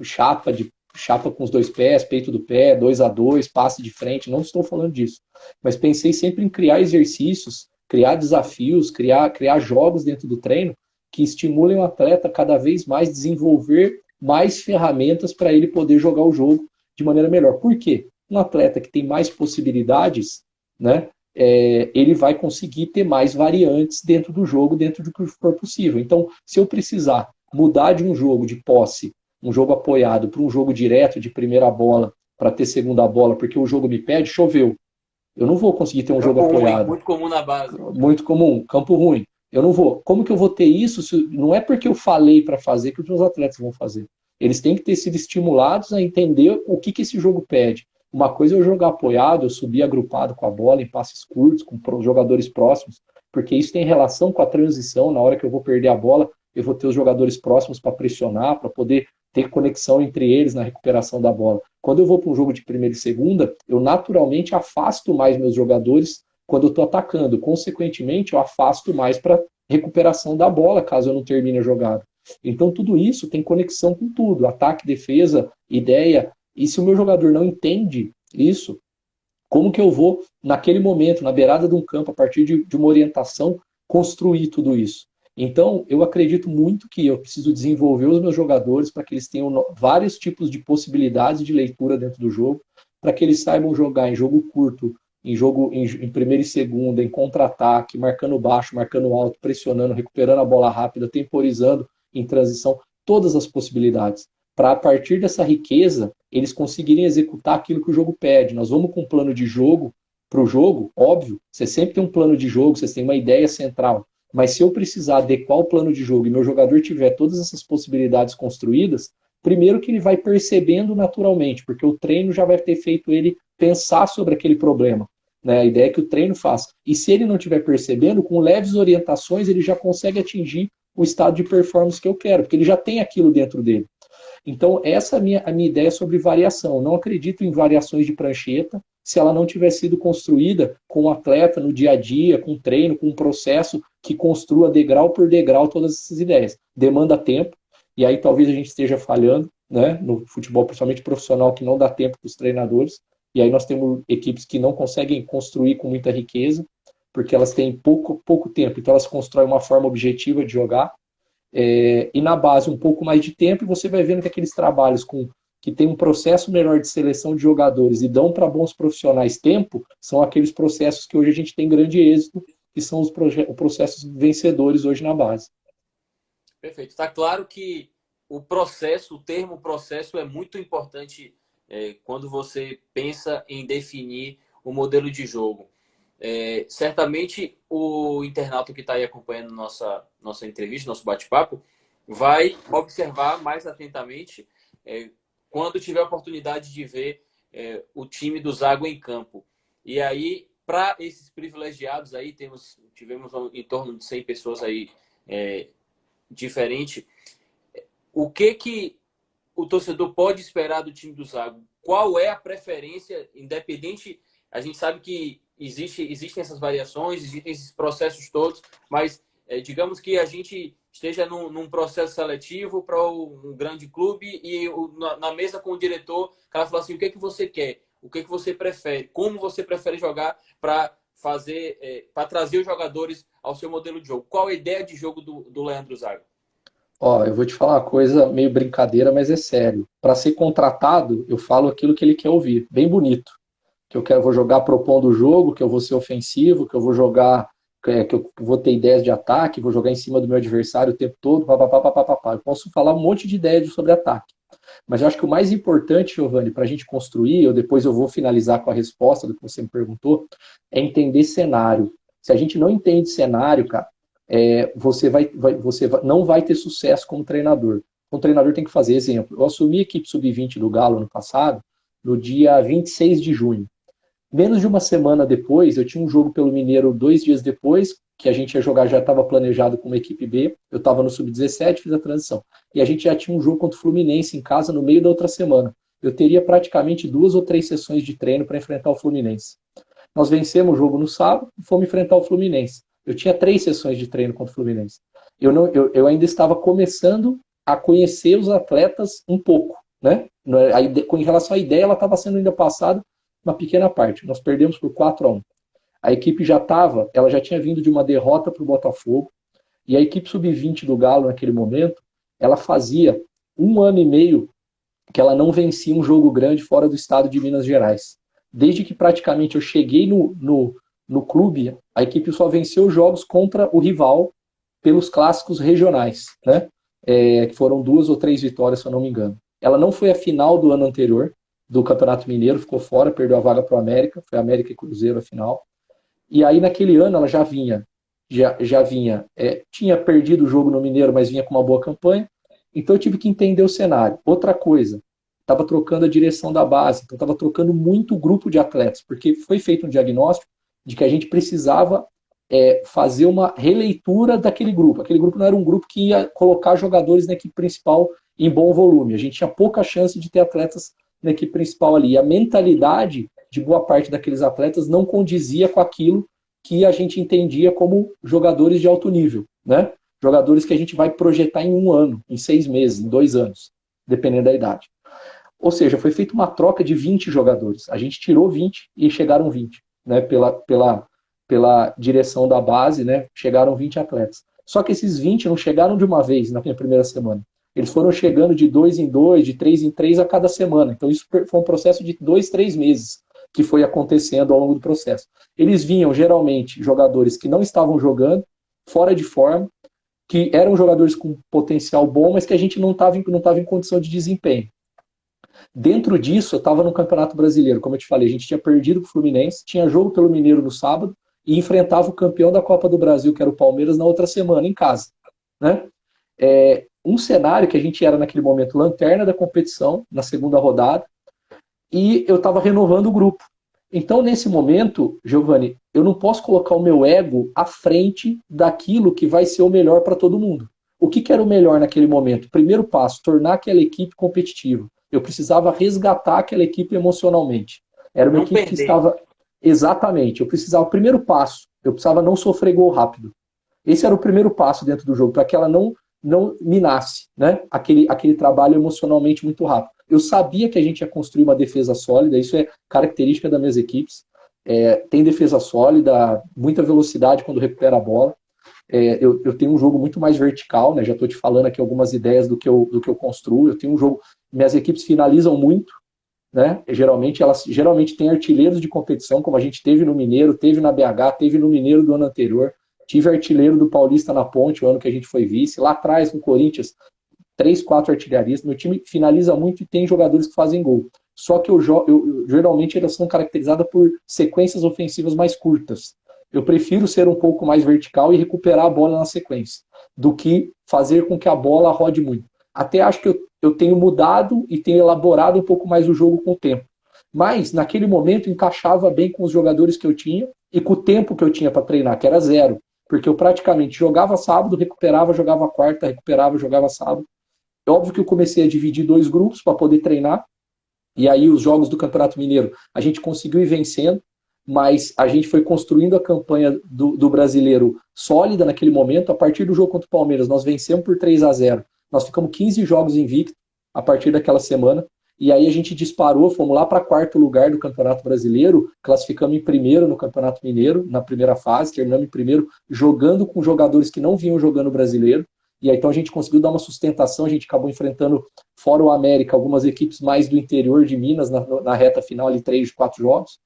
Speaker 2: chapa com os dois pés, peito do pé, 2-2, passe de frente. Não estou falando disso. Mas pensei sempre em criar exercícios, criar desafios, criar jogos dentro do treino que estimulem o atleta cada vez mais desenvolver mais ferramentas para ele poder jogar o jogo de maneira melhor. Por quê? Um atleta que tem mais possibilidades, né, ele vai conseguir ter mais variantes dentro do jogo, dentro do que for possível. Então, se eu precisar mudar de um jogo de posse, um jogo apoiado, para um jogo direto de primeira bola, para ter segunda bola, porque o jogo me pede, choveu. Eu não vou conseguir ter um jogo apoiado.
Speaker 1: Muito comum na base.
Speaker 2: Muito comum, campo ruim. Eu não vou. Como que eu vou ter isso? Não é porque eu falei para fazer que os meus atletas vão fazer. Eles têm que ter sido estimulados a entender o que esse jogo pede. Uma coisa é eu jogar apoiado, eu subir agrupado com a bola, em passes curtos, com jogadores próximos, porque isso tem relação com a transição. Na hora que eu vou perder a bola, eu vou ter os jogadores próximos para pressionar, para poder ter conexão entre eles na recuperação da bola. Quando eu vou para um jogo de primeira e segunda, eu naturalmente afasto mais meus jogadores quando eu estou atacando. Consequentemente, eu afasto mais para recuperação da bola, caso eu não termine a jogada. Então, tudo isso tem conexão com tudo. Ataque, defesa, ideia. E se o meu jogador não entende isso, como que eu vou, naquele momento, na beirada de um campo, a partir de uma orientação, construir tudo isso? Então, eu acredito muito que eu preciso desenvolver os meus jogadores para que eles tenham vários tipos de possibilidades de leitura dentro do jogo, para que eles saibam jogar em jogo curto, em jogo em primeira e segunda, em contra-ataque, marcando baixo, marcando alto, pressionando, recuperando a bola rápida, temporizando em transição, todas as possibilidades. Para, a partir dessa riqueza, eles conseguirem executar aquilo que o jogo pede. Nós vamos com um plano de jogo para o jogo, óbvio, você sempre tem um plano de jogo, você tem uma ideia central. Mas se eu precisar adequar o plano de jogo e meu jogador tiver todas essas possibilidades construídas, primeiro que ele vai percebendo naturalmente, porque o treino já vai ter feito ele pensar sobre aquele problema. Né? A ideia é que o treino faça. E se ele não estiver percebendo, com leves orientações, ele já consegue atingir o estado de performance que eu quero, porque ele já tem aquilo dentro dele. Então, essa é a minha ideia sobre variação. Eu não acredito em variações de prancheta se ela não tiver sido construída com o atleta no dia a dia, com treino, com um processo que construa degrau por degrau todas essas ideias. Demanda tempo, e aí talvez a gente esteja falhando, né, no futebol, principalmente profissional, que não dá tempo para os treinadores, e aí nós temos equipes que não conseguem construir com muita riqueza, porque elas têm pouco tempo, então elas constroem uma forma objetiva de jogar, e na base um pouco mais de tempo, e você vai vendo que aqueles trabalhos que tem um processo melhor de seleção de jogadores e dão para bons profissionais tempo, são aqueles processos que hoje a gente tem grande êxito, que são os processos vencedores hoje na base.
Speaker 1: Perfeito. Está claro que o processo, o termo processo é muito importante quando você pensa em definir o modelo de jogo. Certamente o internauta que está aí acompanhando nossa entrevista, nosso bate-papo, vai observar mais atentamente quando tiver a oportunidade de ver o time do Zago em campo. E aí, para esses privilegiados aí, tivemos em torno de 100 pessoas aí diferente. O que o torcedor pode esperar do time do Zago? Qual é a preferência, independente? A gente sabe que existem essas variações, existem esses processos todos, mas digamos que a gente esteja num processo seletivo para um grande clube e na mesa com o diretor, o cara fala assim, o que você quer? O que você prefere? Como você prefere jogar para trazer os jogadores ao seu modelo de jogo? Qual a ideia de jogo do Leandro Zago?
Speaker 2: Ó, eu vou te falar uma coisa meio brincadeira, mas é sério. Para ser contratado, eu falo aquilo que ele quer ouvir, bem bonito. Que vou jogar propondo o jogo, que eu vou ser ofensivo, que eu vou jogar, que eu vou ter ideias de ataque, vou jogar em cima do meu adversário o tempo todo, papapá. Eu posso falar um monte de ideias sobre ataque. Mas eu acho que o mais importante, Giovanni, para a gente construir, depois eu vou finalizar com a resposta do que você me perguntou, é entender cenário. Se a gente não entende cenário, cara, você não vai ter sucesso como treinador. Um treinador tem que fazer exemplo. Eu assumi a equipe sub-20 do Galo ano passado, no dia 26 de junho. Menos de uma semana depois, eu tinha um jogo pelo Mineiro 2 dias depois, que a gente ia jogar, já estava planejado com uma equipe B, eu estava no Sub-17, fiz a transição. E a gente já tinha um jogo contra o Fluminense em casa no meio da outra semana. Eu teria praticamente 2 ou 3 sessões de treino para enfrentar o Fluminense. Nós vencemos o jogo no sábado e fomos enfrentar o Fluminense. Eu tinha 3 sessões de treino contra o Fluminense. Eu ainda estava começando a conhecer os atletas um pouco, né? Com relação à ideia, ela estava sendo ainda passada uma pequena parte. Nós perdemos por 4-1. A equipe ela já tinha vindo de uma derrota para o Botafogo. E a equipe sub-20 do Galo, naquele momento, ela fazia 1 ano e meio que ela não vencia um jogo grande fora do estado de Minas Gerais. Desde que praticamente eu cheguei no clube, a equipe só venceu jogos contra o rival pelos clássicos regionais, né? Que foram 2 ou 3 vitórias, se eu não me engano. Ela não foi à final do ano anterior, do Campeonato Mineiro, ficou fora, perdeu a vaga para o América, foi América e Cruzeiro a final. E aí, naquele ano, ela já vinha, tinha perdido o jogo no Mineiro, mas vinha com uma boa campanha. Então eu tive que entender o cenário. Outra coisa, estava trocando a direção da base, então estava trocando muito o grupo de atletas, porque foi feito um diagnóstico de que a gente precisava fazer uma releitura daquele grupo. Aquele grupo não era um grupo que ia colocar jogadores na equipe principal em bom volume. A gente tinha pouca chance de ter atletas na equipe principal ali. E a mentalidade de boa parte daqueles atletas não condizia com aquilo que a gente entendia como jogadores de alto nível, né? Jogadores que a gente vai projetar em 1 ano, em 6 meses, em 2 anos, dependendo da idade. Ou seja, foi feita uma troca de 20 jogadores. A gente tirou 20 e chegaram 20, né? Pela direção da base, né? Chegaram 20 atletas. Só que esses 20 não chegaram de uma vez na minha primeira semana. Eles foram chegando de 2 em 2, de 3 em 3 a cada semana. Então isso foi um processo de 2, 3 meses que foi acontecendo ao longo do processo. Eles vinham, geralmente, jogadores que não estavam jogando, fora de forma, que eram jogadores com potencial bom, mas que a gente não estava em condição de desempenho. Dentro disso, eu estava no Campeonato Brasileiro, como eu te falei, a gente tinha perdido para o Fluminense, tinha jogo pelo Mineiro no sábado, e enfrentava o campeão da Copa do Brasil, que era o Palmeiras, na outra semana, em casa. Né? Um cenário que a gente era, naquele momento, lanterna da competição, na segunda rodada, e eu estava renovando o grupo. Então, nesse momento, Giovanni, eu não posso colocar o meu ego à frente daquilo que vai ser o melhor para todo mundo. O que era o melhor naquele momento? Primeiro passo, tornar aquela equipe competitiva. Eu precisava resgatar aquela equipe emocionalmente. Era uma equipe que estava... Exatamente. Eu precisava, o primeiro passo, eu precisava não sofrer gol rápido. Esse era o primeiro passo dentro do jogo, para que ela não minasse, né? Aquele trabalho emocionalmente muito rápido. Eu sabia que a gente ia construir uma defesa sólida, isso é característica das minhas equipes. Tem defesa sólida, muita velocidade quando recupera a bola. Eu tenho um jogo muito mais vertical, né? Já estou te falando aqui algumas ideias do que eu construo. Eu tenho um jogo, minhas equipes finalizam muito, né? Elas geralmente têm artilheiros de competição, como a gente teve no Mineiro, teve na BH, teve no Mineiro do ano anterior. Tive artilheiro do Paulista na Ponte, o ano que a gente foi vice. Lá atrás, no Corinthians, 3, 4 artilharistas. Meu time finaliza muito e tem jogadores que fazem gol. Só que geralmente elas são caracterizadas por sequências ofensivas mais curtas. Eu prefiro ser um pouco mais vertical e recuperar a bola na sequência, do que fazer com que a bola rode muito. Até acho que eu tenho mudado e tenho elaborado um pouco mais o jogo com o tempo. Mas, naquele momento, encaixava bem com os jogadores que eu tinha e com o tempo que eu tinha para treinar, que era 0. Porque eu praticamente jogava sábado, recuperava, jogava quarta, recuperava, jogava sábado. É óbvio que eu comecei a dividir 2 grupos para poder treinar. E aí os jogos do Campeonato Mineiro a gente conseguiu ir vencendo, mas a gente foi construindo a campanha do brasileiro sólida naquele momento. A partir do jogo contra o Palmeiras, nós vencemos por 3-0. Nós ficamos 15 jogos invictos a partir daquela semana. E aí a gente disparou, fomos lá para 4º lugar do Campeonato Brasileiro, classificamos em primeiro no Campeonato Mineiro, na primeira fase, terminamos em primeiro, jogando com jogadores que não vinham jogando brasileiro. E aí então a gente conseguiu dar uma sustentação, a gente acabou enfrentando, fora o América, algumas equipes mais do interior de Minas, na reta final, ali 3, 4 jogos.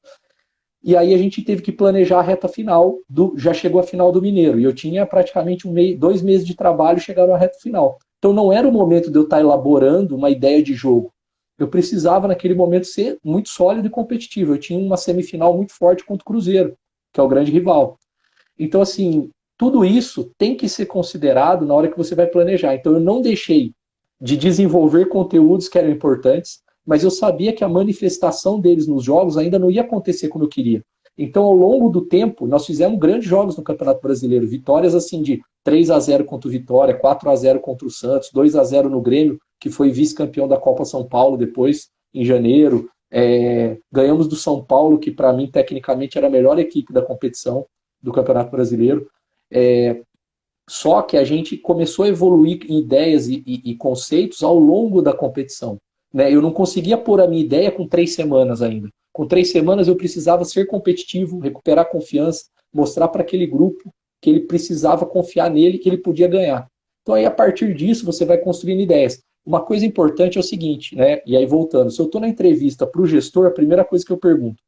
Speaker 2: E aí a gente teve que planejar a reta final, já chegou a final do Mineiro, e eu tinha praticamente 2 meses de trabalho e chegaram à reta final. Então não era o momento de eu estar elaborando uma ideia de jogo. Eu precisava, naquele momento, ser muito sólido e competitivo. Eu tinha uma semifinal muito forte contra o Cruzeiro, que é o grande rival. Então, assim, tudo isso tem que ser considerado na hora que você vai planejar. Então, eu não deixei de desenvolver conteúdos que eram importantes, mas eu sabia que a manifestação deles nos jogos ainda não ia acontecer como eu queria. Então, ao longo do tempo, nós fizemos grandes jogos no Campeonato Brasileiro. Vitórias, assim, de 3-0 contra o Vitória, 4-0 contra o Santos, 2-0 no Grêmio, que foi vice-campeão da Copa São Paulo depois, em janeiro. Ganhamos do São Paulo, que para mim, tecnicamente, era a melhor equipe da competição do Campeonato Brasileiro. Só que a gente começou a evoluir em ideias e conceitos ao longo da competição. Né? Eu não conseguia pôr a minha ideia com 3 semanas ainda. Com 3 semanas eu precisava ser competitivo, recuperar confiança, mostrar para aquele grupo que ele precisava confiar nele, que ele podia ganhar. Então aí a partir disso você vai construindo ideias. Uma coisa importante é o seguinte, né? E aí voltando, se eu estou na entrevista para o gestor, a primeira coisa que eu pergunto: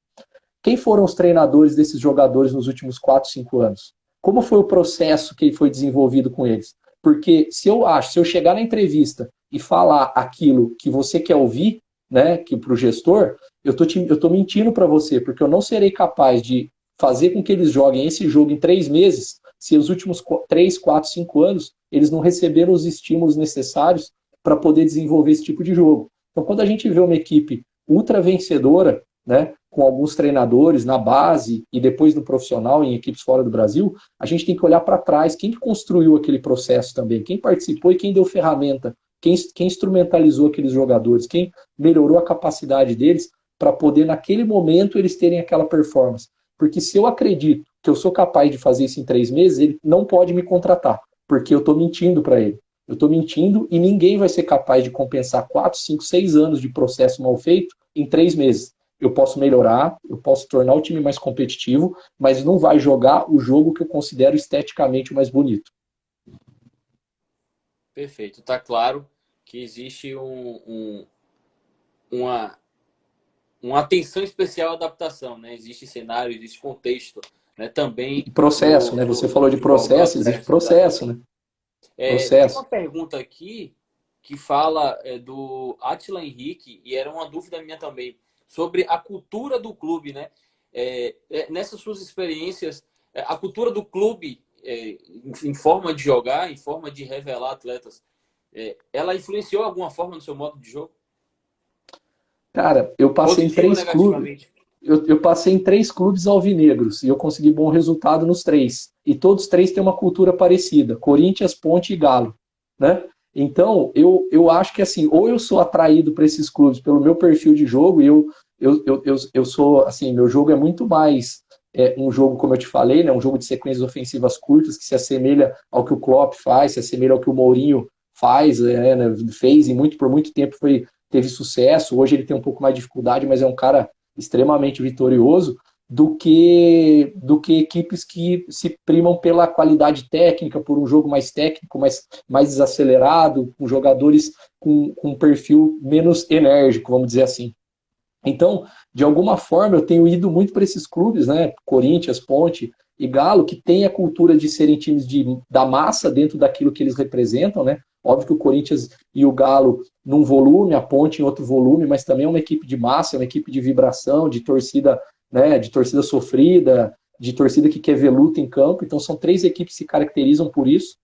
Speaker 2: quem foram os treinadores desses jogadores nos últimos 4, 5 anos? Como foi o processo que foi desenvolvido com eles? Porque se eu chegar na entrevista e falar aquilo que você quer ouvir, né, que para o gestor, eu tô mentindo para você, porque eu não serei capaz de fazer com que eles joguem esse jogo em 3 meses, se os últimos 3, 4, 5 anos eles não receberam os estímulos necessários para poder desenvolver esse tipo de jogo. Então, quando a gente vê uma equipe ultra vencedora, né, com alguns treinadores na base e depois no profissional, em equipes fora do Brasil, a gente tem que olhar para trás, quem que construiu aquele processo também, quem participou e quem deu ferramenta, quem instrumentalizou aqueles jogadores, quem melhorou a capacidade deles para poder, naquele momento, eles terem aquela performance. Porque se eu acredito que eu sou capaz de fazer isso em 3 meses, ele não pode me contratar, porque eu estou mentindo para ele. Eu estou mentindo e ninguém vai ser capaz de compensar 4, 5, 6 anos de processo mal feito em 3 meses. Eu posso melhorar, eu posso tornar o time mais competitivo, mas não vai jogar o jogo que eu considero esteticamente o mais bonito.
Speaker 1: Perfeito. Tá claro que existe uma, uma atenção especial à adaptação, né? Existe cenário, existe contexto, né? Também
Speaker 2: E processo, né? Você
Speaker 1: no
Speaker 2: falou de
Speaker 1: futebol,
Speaker 2: processo, existe
Speaker 1: processo,
Speaker 2: processo,
Speaker 1: exatamente.
Speaker 2: né?
Speaker 1: Tem uma
Speaker 2: Processo.
Speaker 1: pergunta aqui que fala do Atila Henrique, e era uma dúvida minha também, sobre a cultura do clube, né? Nessas suas experiências, a cultura do clube, em forma de jogar, em forma de revelar atletas, ela influenciou alguma forma no seu modo de jogo?
Speaker 2: Cara, eu passei em
Speaker 1: Positivo ou
Speaker 2: 3 clubes.
Speaker 1: negativamente?
Speaker 2: Eu passei em 3 clubes alvinegros e eu consegui bom resultado nos 3. E todos 3 têm uma cultura parecida: Corinthians, Ponte e Galo, né? Então, eu acho que assim, ou eu sou atraído para esses clubes pelo meu perfil de jogo, e eu sou, assim, meu jogo é muito mais um jogo, como eu te falei, né, um jogo de sequências ofensivas curtas, que se assemelha ao que o Klopp faz, se assemelha ao que o Mourinho faz, né, fez, e por muito tempo teve sucesso. Hoje ele tem um pouco mais de dificuldade, mas é um cara extremamente vitorioso, do que equipes que se primam pela qualidade técnica, por um jogo mais técnico, mais desacelerado, com jogadores com um perfil menos enérgico, vamos dizer assim. Então, de alguma forma, eu tenho ido muito para esses clubes, né? Corinthians, Ponte e Galo, que tem a cultura de serem times da massa dentro daquilo que eles representam, né? Óbvio que o Corinthians e o Galo num volume, a Ponte em outro volume, mas também é uma equipe de massa, é uma equipe de vibração, de torcida, né? De torcida sofrida, de torcida que quer ver luta em campo. Então, são 3 equipes que se caracterizam por isso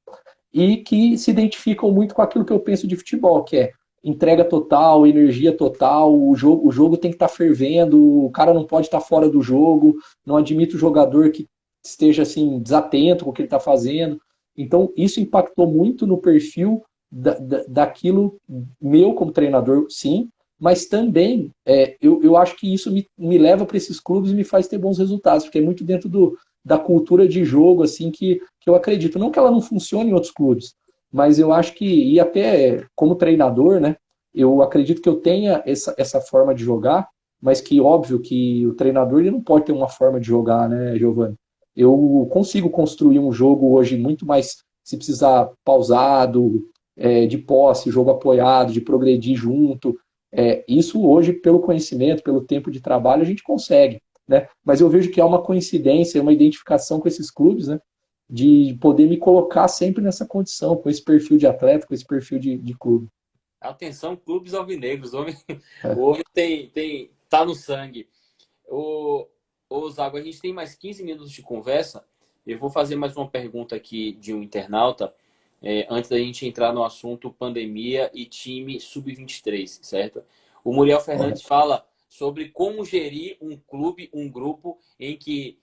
Speaker 2: e que se identificam muito com aquilo que eu penso de futebol, que é entrega total, energia total, o jogo tem que estar fervendo, o cara não pode estar fora do jogo, não admite o jogador que esteja assim desatento com o que ele está fazendo. Então, isso impactou muito no perfil daquilo meu como treinador, sim, mas também eu acho que isso me leva para esses clubes e me faz ter bons resultados, porque é muito dentro da cultura de jogo assim que eu acredito. Não que ela não funcione em outros clubes, mas eu acho que, e até como treinador, né, eu acredito que eu tenha essa forma de jogar, mas que óbvio que o treinador ele não pode ter uma forma de jogar, né, Giovanni? Eu consigo construir um jogo hoje muito mais, se precisar, pausado, de posse, jogo apoiado, de progredir junto. Isso hoje, pelo conhecimento, pelo tempo de trabalho, a gente consegue, né? Mas eu vejo que há uma coincidência, uma identificação com esses clubes, né? De poder me colocar sempre nessa condição, com esse perfil de atleta, com esse perfil de clube.
Speaker 1: Atenção, clubes alvinegros. O
Speaker 2: É,
Speaker 1: homem tá no sangue. Zago, a gente tem mais 15 minutos de conversa. Eu vou fazer mais uma pergunta aqui de um internauta, antes da gente entrar no assunto pandemia e time sub-23, certo? O Muriel Fernandes
Speaker 2: correto.
Speaker 1: fala sobre como gerir um clube, um grupo em que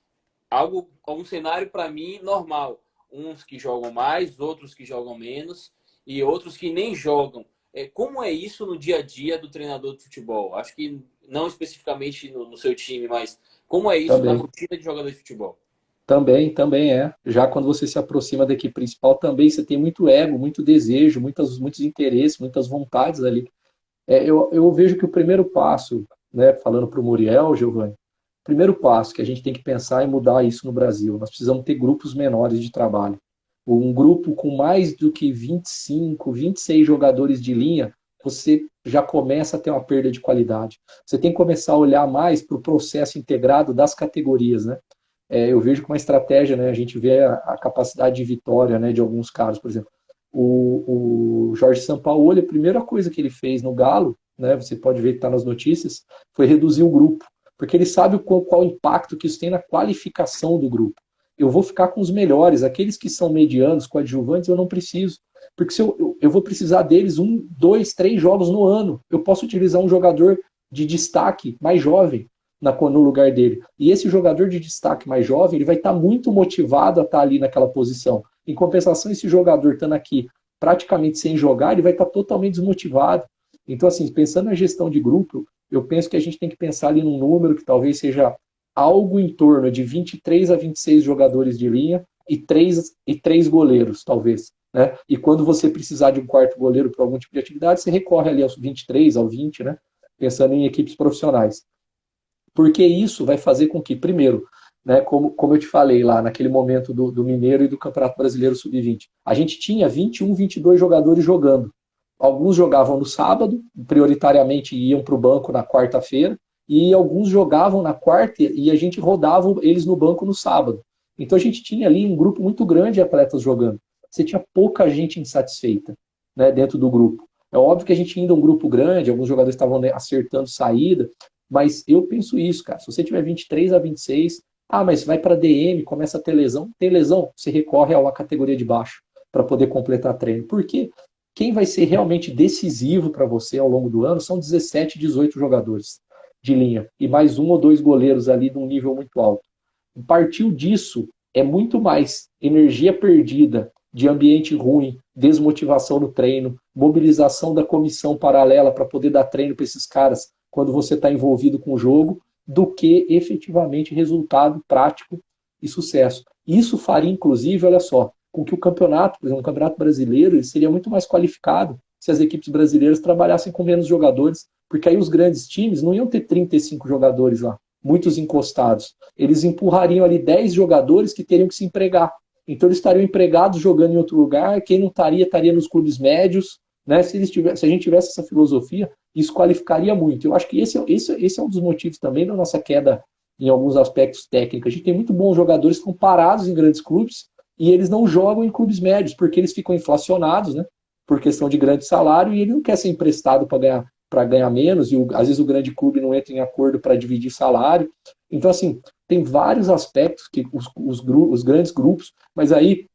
Speaker 1: algum cenário para mim normal. Uns que jogam mais, outros que jogam menos e outros que nem jogam. Como é isso no dia a dia do treinador de futebol? Acho que não especificamente no seu time, mas como é isso na
Speaker 2: Também.
Speaker 1: rotina de jogador de futebol?
Speaker 2: Também é. Já quando você se aproxima da equipe principal, também você tem muito ego, muito desejo, muitos interesses, muitas vontades ali. Eu vejo que o primeiro passo, né, falando para o Muriel, Giovanni, Primeiro passo que a gente tem que pensar é mudar isso no Brasil. Nós precisamos ter grupos menores de trabalho. Um grupo com mais do que 25, 26 jogadores de linha, você já começa a ter uma perda de qualidade. Você tem que começar a olhar mais para o processo integrado das categorias, né? Eu vejo que uma estratégia, né? A gente vê a capacidade de vitória, né? De alguns caras, por exemplo. O Jorge Sampaoli, a primeira coisa que ele fez no Galo, né? Você pode ver que está nas notícias, foi reduzir o grupo, porque ele sabe qual o impacto que isso tem na qualificação do grupo. Eu vou ficar com os melhores, aqueles que são medianos, coadjuvantes, eu não preciso. Porque se eu vou precisar deles 1, 2, 3 jogos no ano. Eu posso utilizar um jogador de destaque mais jovem no lugar dele. E esse jogador de destaque mais jovem, ele vai estar muito motivado a estar ali naquela posição. Em compensação, esse jogador estando aqui praticamente sem jogar, ele vai estar totalmente desmotivado. Então, assim, pensando na gestão de grupo, eu penso que a gente tem que pensar ali num número que talvez seja algo em torno de 23 a 26 jogadores de linha e três goleiros, talvez. Né? E quando você precisar de um quarto goleiro para algum tipo de atividade, você recorre ali aos 23, ao 20, né? Pensando em equipes profissionais. Porque isso vai fazer com que, primeiro, né, como eu te falei lá naquele momento do Mineiro e do Campeonato Brasileiro Sub-20, a gente tinha 21, 22 jogadores jogando. Alguns jogavam no sábado, prioritariamente iam para o banco na quarta-feira, e alguns jogavam na quarta e a gente rodava eles no banco no sábado. Então a gente tinha ali um grupo muito grande de atletas jogando. Você tinha pouca gente insatisfeita, né, dentro do grupo. É óbvio que a gente ainda é um grupo grande, alguns jogadores estavam, né, acertando saída, mas eu penso isso, cara. Se você tiver 23 a 26, mas vai para DM, começa a ter lesão. Tem lesão, você recorre a uma categoria de baixo para poder completar treino. Por quê? Quem vai ser realmente decisivo para você ao longo do ano são 17, 18 jogadores de linha e mais 1 ou 2 goleiros ali de um nível muito alto. Partiu disso, é muito mais energia perdida de ambiente ruim, desmotivação no treino, mobilização da comissão paralela para poder dar treino para esses caras quando você está envolvido com o jogo, do que efetivamente resultado prático e sucesso. Isso faria, inclusive, olha só, com que o campeonato, por exemplo, o campeonato brasileiro, ele seria muito mais qualificado se as equipes brasileiras trabalhassem com menos jogadores, porque aí os grandes times não iam ter 35 jogadores lá, muitos encostados. Eles empurrariam ali 10 jogadores que teriam que se empregar. Então eles estariam empregados jogando em outro lugar, quem não estaria, estaria nos clubes médios, né? Se a gente tivesse essa filosofia, isso qualificaria muito. Eu acho que esse é um dos motivos também da nossa queda em alguns aspectos técnicos. A gente tem muito bons jogadores que estão parados em grandes clubes e eles não jogam em clubes médios, porque eles ficam inflacionados, né? Por questão de grande salário, e ele não quer ser emprestado para ganhar menos, e às vezes o grande clube não entra em acordo para dividir salário. Então, assim, tem vários aspectos que os grandes grupos, mas aí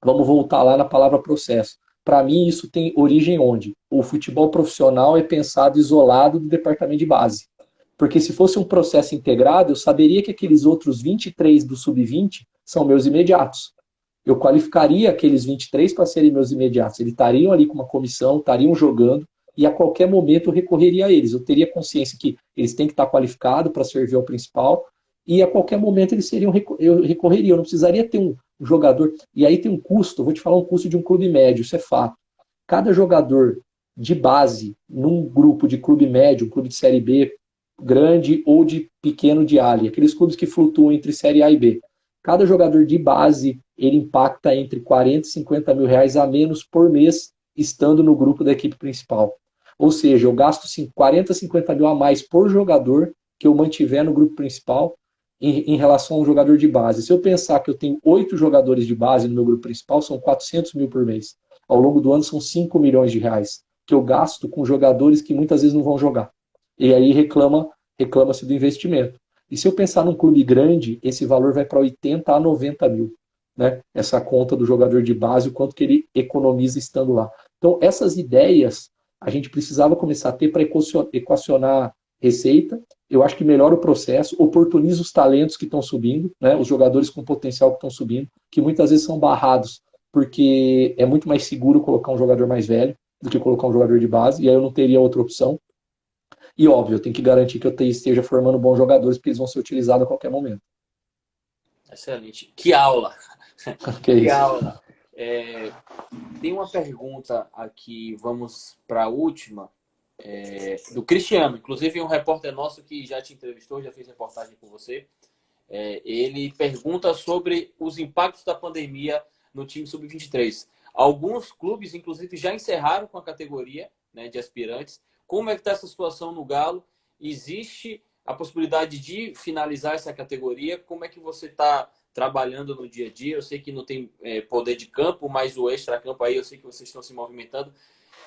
Speaker 2: vamos voltar lá na palavra processo. Para mim, isso tem origem onde? O futebol profissional é pensado isolado do departamento de base. Porque se fosse um processo integrado, eu saberia que aqueles outros 23 do sub-20 são meus imediatos. Eu qualificaria aqueles 23 para serem meus imediatos. Eles estariam ali com uma comissão, estariam jogando, e a qualquer momento eu recorreria a eles. Eu teria consciência que eles têm que estar qualificados para servir ao principal, e a qualquer momento eles eu recorreria. Eu não precisaria ter um jogador. E aí tem um custo, eu vou te falar um custo de um clube médio, isso é fato. Cada jogador de base, num grupo de clube médio, um clube de Série B grande ou de pequeno de A, aqueles clubes que flutuam entre Série A e B. Cada jogador de base, ele impacta entre 40 e 50 mil reais a menos por mês, estando no grupo da equipe principal. Ou seja, eu gasto 40, 50 mil a mais por jogador que eu mantiver no grupo principal em relação a um jogador de base. Se eu pensar que eu tenho 8 jogadores de base no meu grupo principal, são 400 mil por mês. Ao longo do ano são 5 milhões de reais que eu gasto com jogadores que muitas vezes não vão jogar. E aí reclama-se do investimento. E se eu pensar num clube grande, esse valor vai para 80 a 90 mil. Né? Essa conta do jogador de base, o quanto que ele economiza estando lá. Então, essas ideias a gente precisava começar a ter para equacionar receita. Eu acho que melhora o processo, oportuniza os talentos que estão subindo, né? Os jogadores com potencial que estão subindo, que muitas vezes são barrados, porque é muito mais seguro colocar um jogador mais velho do que colocar um jogador de base, e aí eu não teria outra opção. E óbvio, eu tenho que garantir que eu esteja formando bons jogadores, porque eles vão ser utilizados a qualquer momento.
Speaker 1: Excelente. Que aula!
Speaker 2: Que é
Speaker 1: Que
Speaker 2: isso.
Speaker 1: aula! Tem uma pergunta aqui, vamos para a última. do Cristiano. Inclusive, um repórter nosso que já te entrevistou, já fez reportagem com você, ele pergunta sobre os impactos da pandemia no time sub-23. Alguns clubes, inclusive, já encerraram com a categoria, né, de aspirantes. Como é que está essa situação no Galo? Existe a possibilidade de finalizar essa categoria? Como é que você está trabalhando no dia a dia? Eu sei que não tem poder de campo, mas o extra-campo aí, eu sei que vocês estão se movimentando.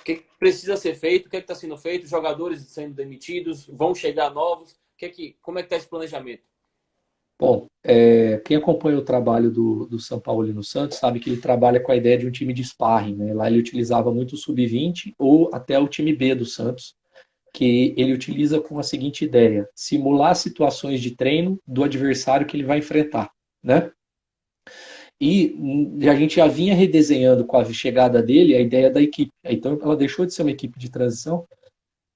Speaker 1: O que precisa ser feito? O que está sendo feito? Jogadores sendo demitidos? Vão chegar novos? Como é que está esse planejamento?
Speaker 2: Bom, quem acompanha o trabalho do São Paulo no Santos sabe que ele trabalha com a ideia de um time de sparring, né? Lá ele utilizava muito o sub-20 ou até o time B do Santos, que ele utiliza com a seguinte ideia: simular situações de treino do adversário que ele vai enfrentar, né? E a gente já vinha redesenhando com a chegada dele a ideia da equipe. Então ela deixou de ser uma equipe de transição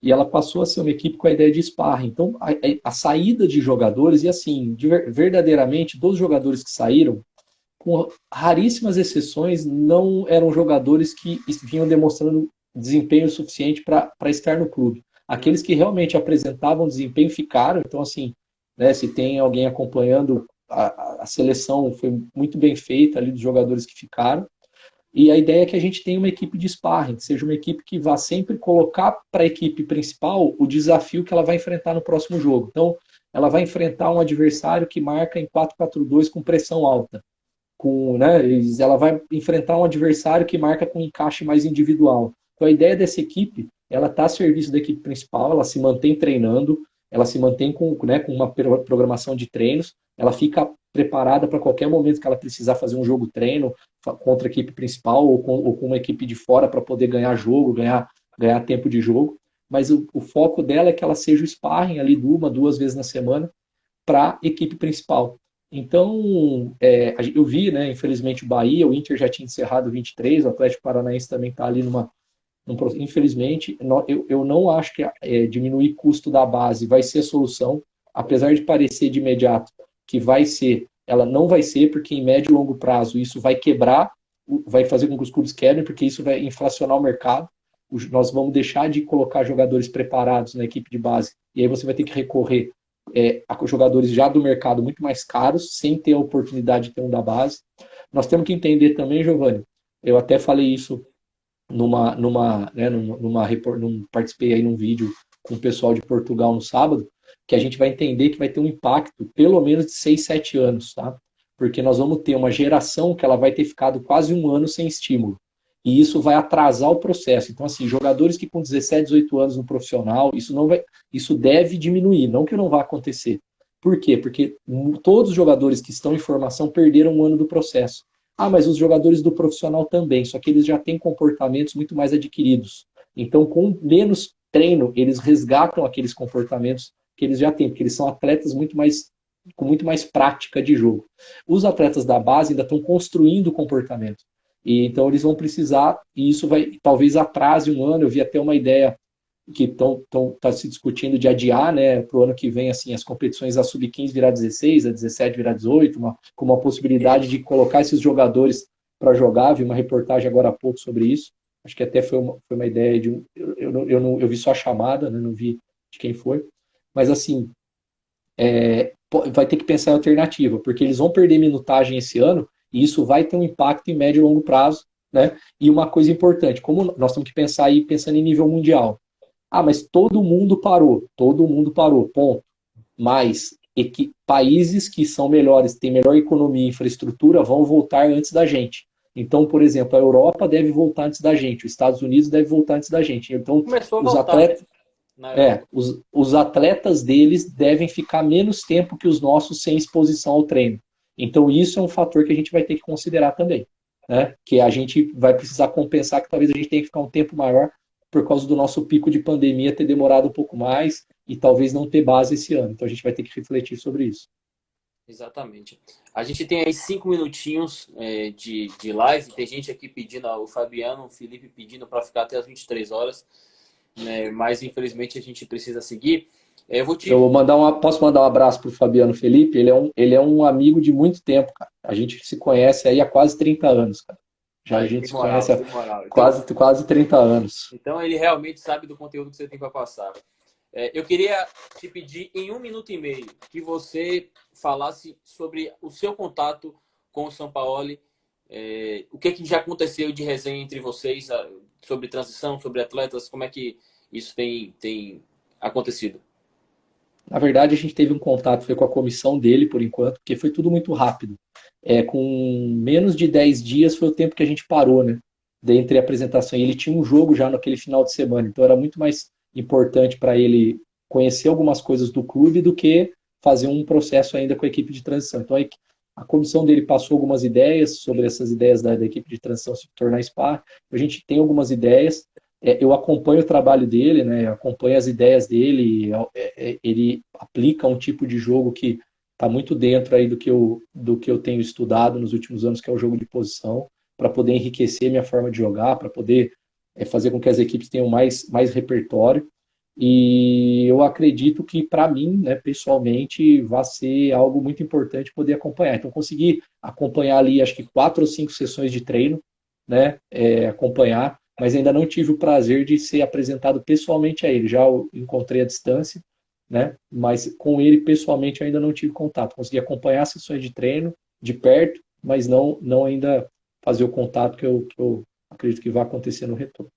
Speaker 2: e ela passou a ser uma equipe com a ideia de sparring. Então a saída de jogadores, e assim, verdadeiramente, dos jogadores que saíram, com raríssimas exceções, não eram jogadores que vinham demonstrando desempenho suficiente para estar no clube. Aqueles que realmente apresentavam desempenho ficaram. Então, assim, né, se tem alguém acompanhando, a seleção foi muito bem feita ali dos jogadores que ficaram. E a ideia é que a gente tenha uma equipe de sparring, que seja uma equipe que vá sempre colocar para a equipe principal o desafio que ela vai enfrentar no próximo jogo. Então, ela vai enfrentar um adversário que marca em 4-4-2 com pressão alta. Né, ela vai enfrentar um adversário que marca com encaixe mais individual. Então, a ideia dessa equipe, ela está a serviço da equipe principal, ela se mantém treinando, ela se mantém né, com uma programação de treinos, ela fica preparada para qualquer momento que ela precisar fazer um jogo treino contra a equipe principal ou com uma equipe de fora para poder ganhar jogo, ganhar tempo de jogo. Mas o foco dela é que ela seja o sparring ali 1, 2 vezes na semana para a equipe principal. Então, eu vi, né, infelizmente, o Bahia, o Inter já tinha encerrado o 23, o Atlético Paranaense também está ali infelizmente, eu não acho que diminuir custo da base vai ser a solução, apesar de parecer de imediato que vai ser, ela não vai ser, porque em médio e longo prazo isso vai quebrar, vai fazer com que os clubes quebrem, porque isso vai inflacionar o mercado. Nós vamos deixar de colocar jogadores preparados na equipe de base, e aí você vai ter que recorrer a jogadores já do mercado muito mais caros, sem ter a oportunidade de ter um da base. Nós temos que entender também, Giovanni, eu até falei isso participei aí num vídeo com o pessoal de Portugal no sábado, que a gente vai entender que vai ter um impacto pelo menos de 6, 7 anos, tá? Porque nós vamos ter uma geração que ela vai ter ficado quase um ano sem estímulo. E isso vai atrasar o processo. Então, assim, jogadores que com 17, 18 anos no profissional, isso deve diminuir, não que não vá acontecer. Por quê? Porque todos os jogadores que estão em formação perderam um ano do processo. Ah, mas os jogadores do profissional também, só que eles já têm comportamentos muito mais adquiridos. Então, com menos treino, eles resgatam aqueles comportamentos que eles já têm, porque eles são atletas com muito mais prática de jogo. Os atletas da base ainda estão construindo o comportamento. E então eles vão precisar, e isso vai talvez atrase um ano. Eu vi até uma ideia que está se discutindo de adiar, né, para o ano que vem, assim, as competições a sub-15 virar 16, a 17 virar 18, com uma possibilidade de colocar esses jogadores para jogar. Vi uma reportagem agora há pouco sobre isso. Acho que até foi uma ideia de eu vi só a chamada, né, não vi de quem foi. Mas assim, vai ter que pensar em alternativa, porque eles vão perder minutagem esse ano e isso vai ter um impacto em médio e longo prazo, né? E uma coisa importante, como nós temos que pensar aí pensando em nível mundial. Ah, mas todo mundo parou, ponto. Mas países que são melhores, têm melhor economia e infraestrutura, vão voltar antes da gente. Então, por exemplo, a Europa deve voltar antes da gente, os Estados Unidos deve voltar antes da gente. Então,
Speaker 1: Começou a
Speaker 2: os
Speaker 1: voltar,
Speaker 2: atletas,
Speaker 1: né?
Speaker 2: os atletas deles devem ficar menos tempo que os nossos sem exposição ao treino. Então, isso é um fator que a gente vai ter que considerar também, né? Que a gente vai precisar compensar, que talvez a gente tenha que ficar um tempo maior por causa do nosso pico de pandemia ter demorado um pouco mais e talvez não ter base esse ano. Então a gente vai ter que refletir sobre isso.
Speaker 1: Exatamente. A gente tem aí 5 minutinhos de live. Tem gente aqui pedindo, o Fabiano, o Felipe pedindo para ficar até as 23 horas. Né? Mas infelizmente a gente precisa seguir.
Speaker 2: Posso mandar um abraço para o Fabiano Felipe? Ele é um amigo de muito tempo, cara. A gente se conhece aí há quase 30 anos, cara. Já a
Speaker 1: Aí,
Speaker 2: gente se conhece há
Speaker 1: que moral. Então,
Speaker 2: quase 30 anos.
Speaker 1: então ele realmente sabe do conteúdo que você tem para passar. Eu queria te pedir em 1 minuto e meio que você falasse sobre o seu contato com o São Paulo, o que já aconteceu de resenha entre vocês sobre transição, sobre atletas, como é que isso tem acontecido?
Speaker 2: Na verdade, a gente teve um contato, foi com a comissão dele por enquanto, porque foi tudo muito rápido. Com menos de 10 dias foi o tempo que a gente parou, né? Dentre a apresentação. E ele tinha um jogo já naquele final de semana, então era muito mais importante para ele conhecer algumas coisas do clube do que fazer um processo ainda com a equipe de transição. Então a comissão dele passou algumas ideias sobre essas ideias da equipe de transição se tornar SPA. A gente tem algumas ideias, eu acompanho o trabalho dele, né? Acompanho as ideias dele. Ele aplica um tipo de jogo que está muito dentro aí do que eu tenho estudado nos últimos anos, que é o jogo de posição, para poder enriquecer minha forma de jogar, para poder fazer com que as equipes tenham mais repertório. E eu acredito que, para mim, né, pessoalmente, vai ser algo muito importante poder acompanhar. Então, consegui acompanhar ali, acho que 4 ou 5 sessões de treino, né, acompanhar, mas ainda não tive o prazer de ser apresentado pessoalmente a ele. Já o encontrei à distância, né, mas com ele pessoalmente ainda não tive contato. Consegui acompanhar as sessões de treino de perto, mas não ainda fazer o contato que eu acredito que vai acontecer no retorno.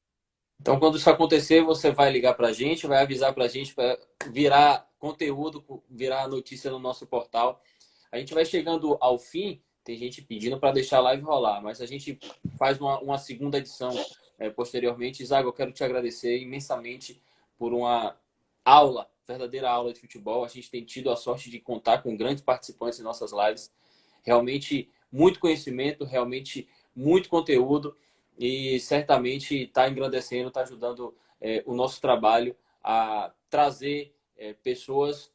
Speaker 1: Então, quando isso acontecer, você vai ligar para a gente, vai avisar para a gente para virar conteúdo, virar notícia no nosso portal. A gente vai chegando ao fim, tem gente pedindo para deixar a live rolar, mas a gente faz uma segunda edição posteriormente. Zago, eu quero te agradecer imensamente por uma aula, verdadeira aula de futebol. A gente tem tido a sorte de contar com grandes participantes em nossas lives. Realmente muito conhecimento, realmente muito conteúdo e certamente está engrandecendo, está ajudando o nosso trabalho a trazer pessoas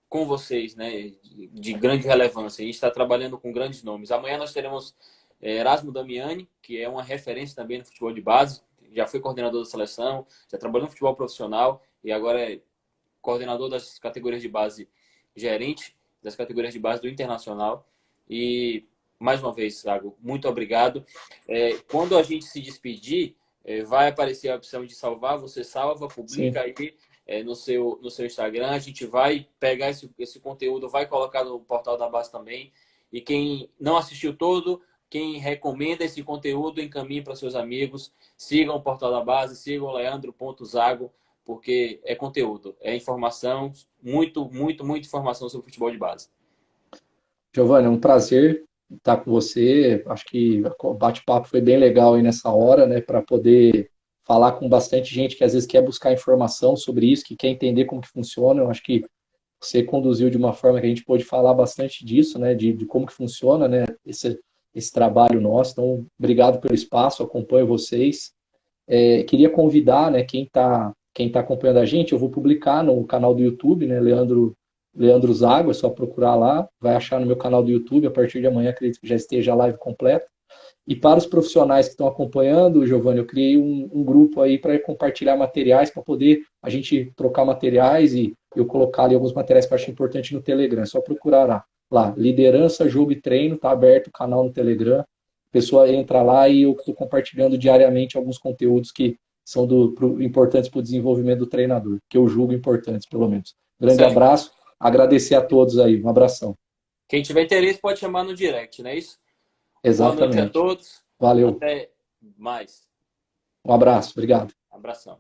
Speaker 1: com vocês, né, de grande relevância. A gente está trabalhando com grandes nomes. Amanhã nós teremos Erasmo Damiani, que é uma referência também no futebol de base, já foi coordenador da seleção, já trabalhou no futebol profissional e agora é coordenador das categorias de base, gerente das categorias de base do Internacional. E, mais uma vez, Thiago, muito obrigado. Quando a gente se despedir, vai aparecer a opção de salvar, você salva, publica
Speaker 2: Sim.
Speaker 1: aí no seu Instagram. A gente vai pegar esse conteúdo, vai colocar no portal da base também. E quem não assistiu todo, quem recomenda esse conteúdo, encaminhe para seus amigos. Sigam o portal da base, sigam o leandro.zago, porque é conteúdo, é informação, muita informação sobre futebol de base.
Speaker 2: Giovanni, é um prazer estar com você. Acho que o bate-papo foi bem legal aí nessa hora, né, para poder falar com bastante gente que às vezes quer buscar informação sobre isso, que quer entender como que funciona. Eu acho que você conduziu de uma forma que a gente pôde falar bastante disso, né, de como que funciona, né, esse trabalho nosso. Então, obrigado pelo espaço, acompanho vocês. Queria convidar, né, quem tá acompanhando a gente, eu vou publicar no canal do YouTube, né, Leandro Zago, é só procurar lá, vai achar no meu canal do YouTube, a partir de amanhã acredito que já esteja a live completa. E para os profissionais que estão acompanhando, Giovanni, eu criei um grupo aí para compartilhar materiais, para poder a gente trocar materiais e eu colocar ali alguns materiais que eu acho importante no Telegram. É só procurar lá, Liderança, Jogo e Treino, tá aberto o canal no Telegram. A pessoa entra lá e eu estou compartilhando diariamente alguns conteúdos que são importantes para o desenvolvimento do treinador, que eu julgo importantes, pelo menos. Grande
Speaker 1: Certo.
Speaker 2: abraço, agradecer a todos aí, um abração.
Speaker 1: Quem tiver interesse pode chamar no direct, não é isso? Boa noite a
Speaker 2: Exatamente.
Speaker 1: todos.
Speaker 2: Valeu.
Speaker 1: Até mais.
Speaker 2: Um abraço, obrigado.
Speaker 1: Abração.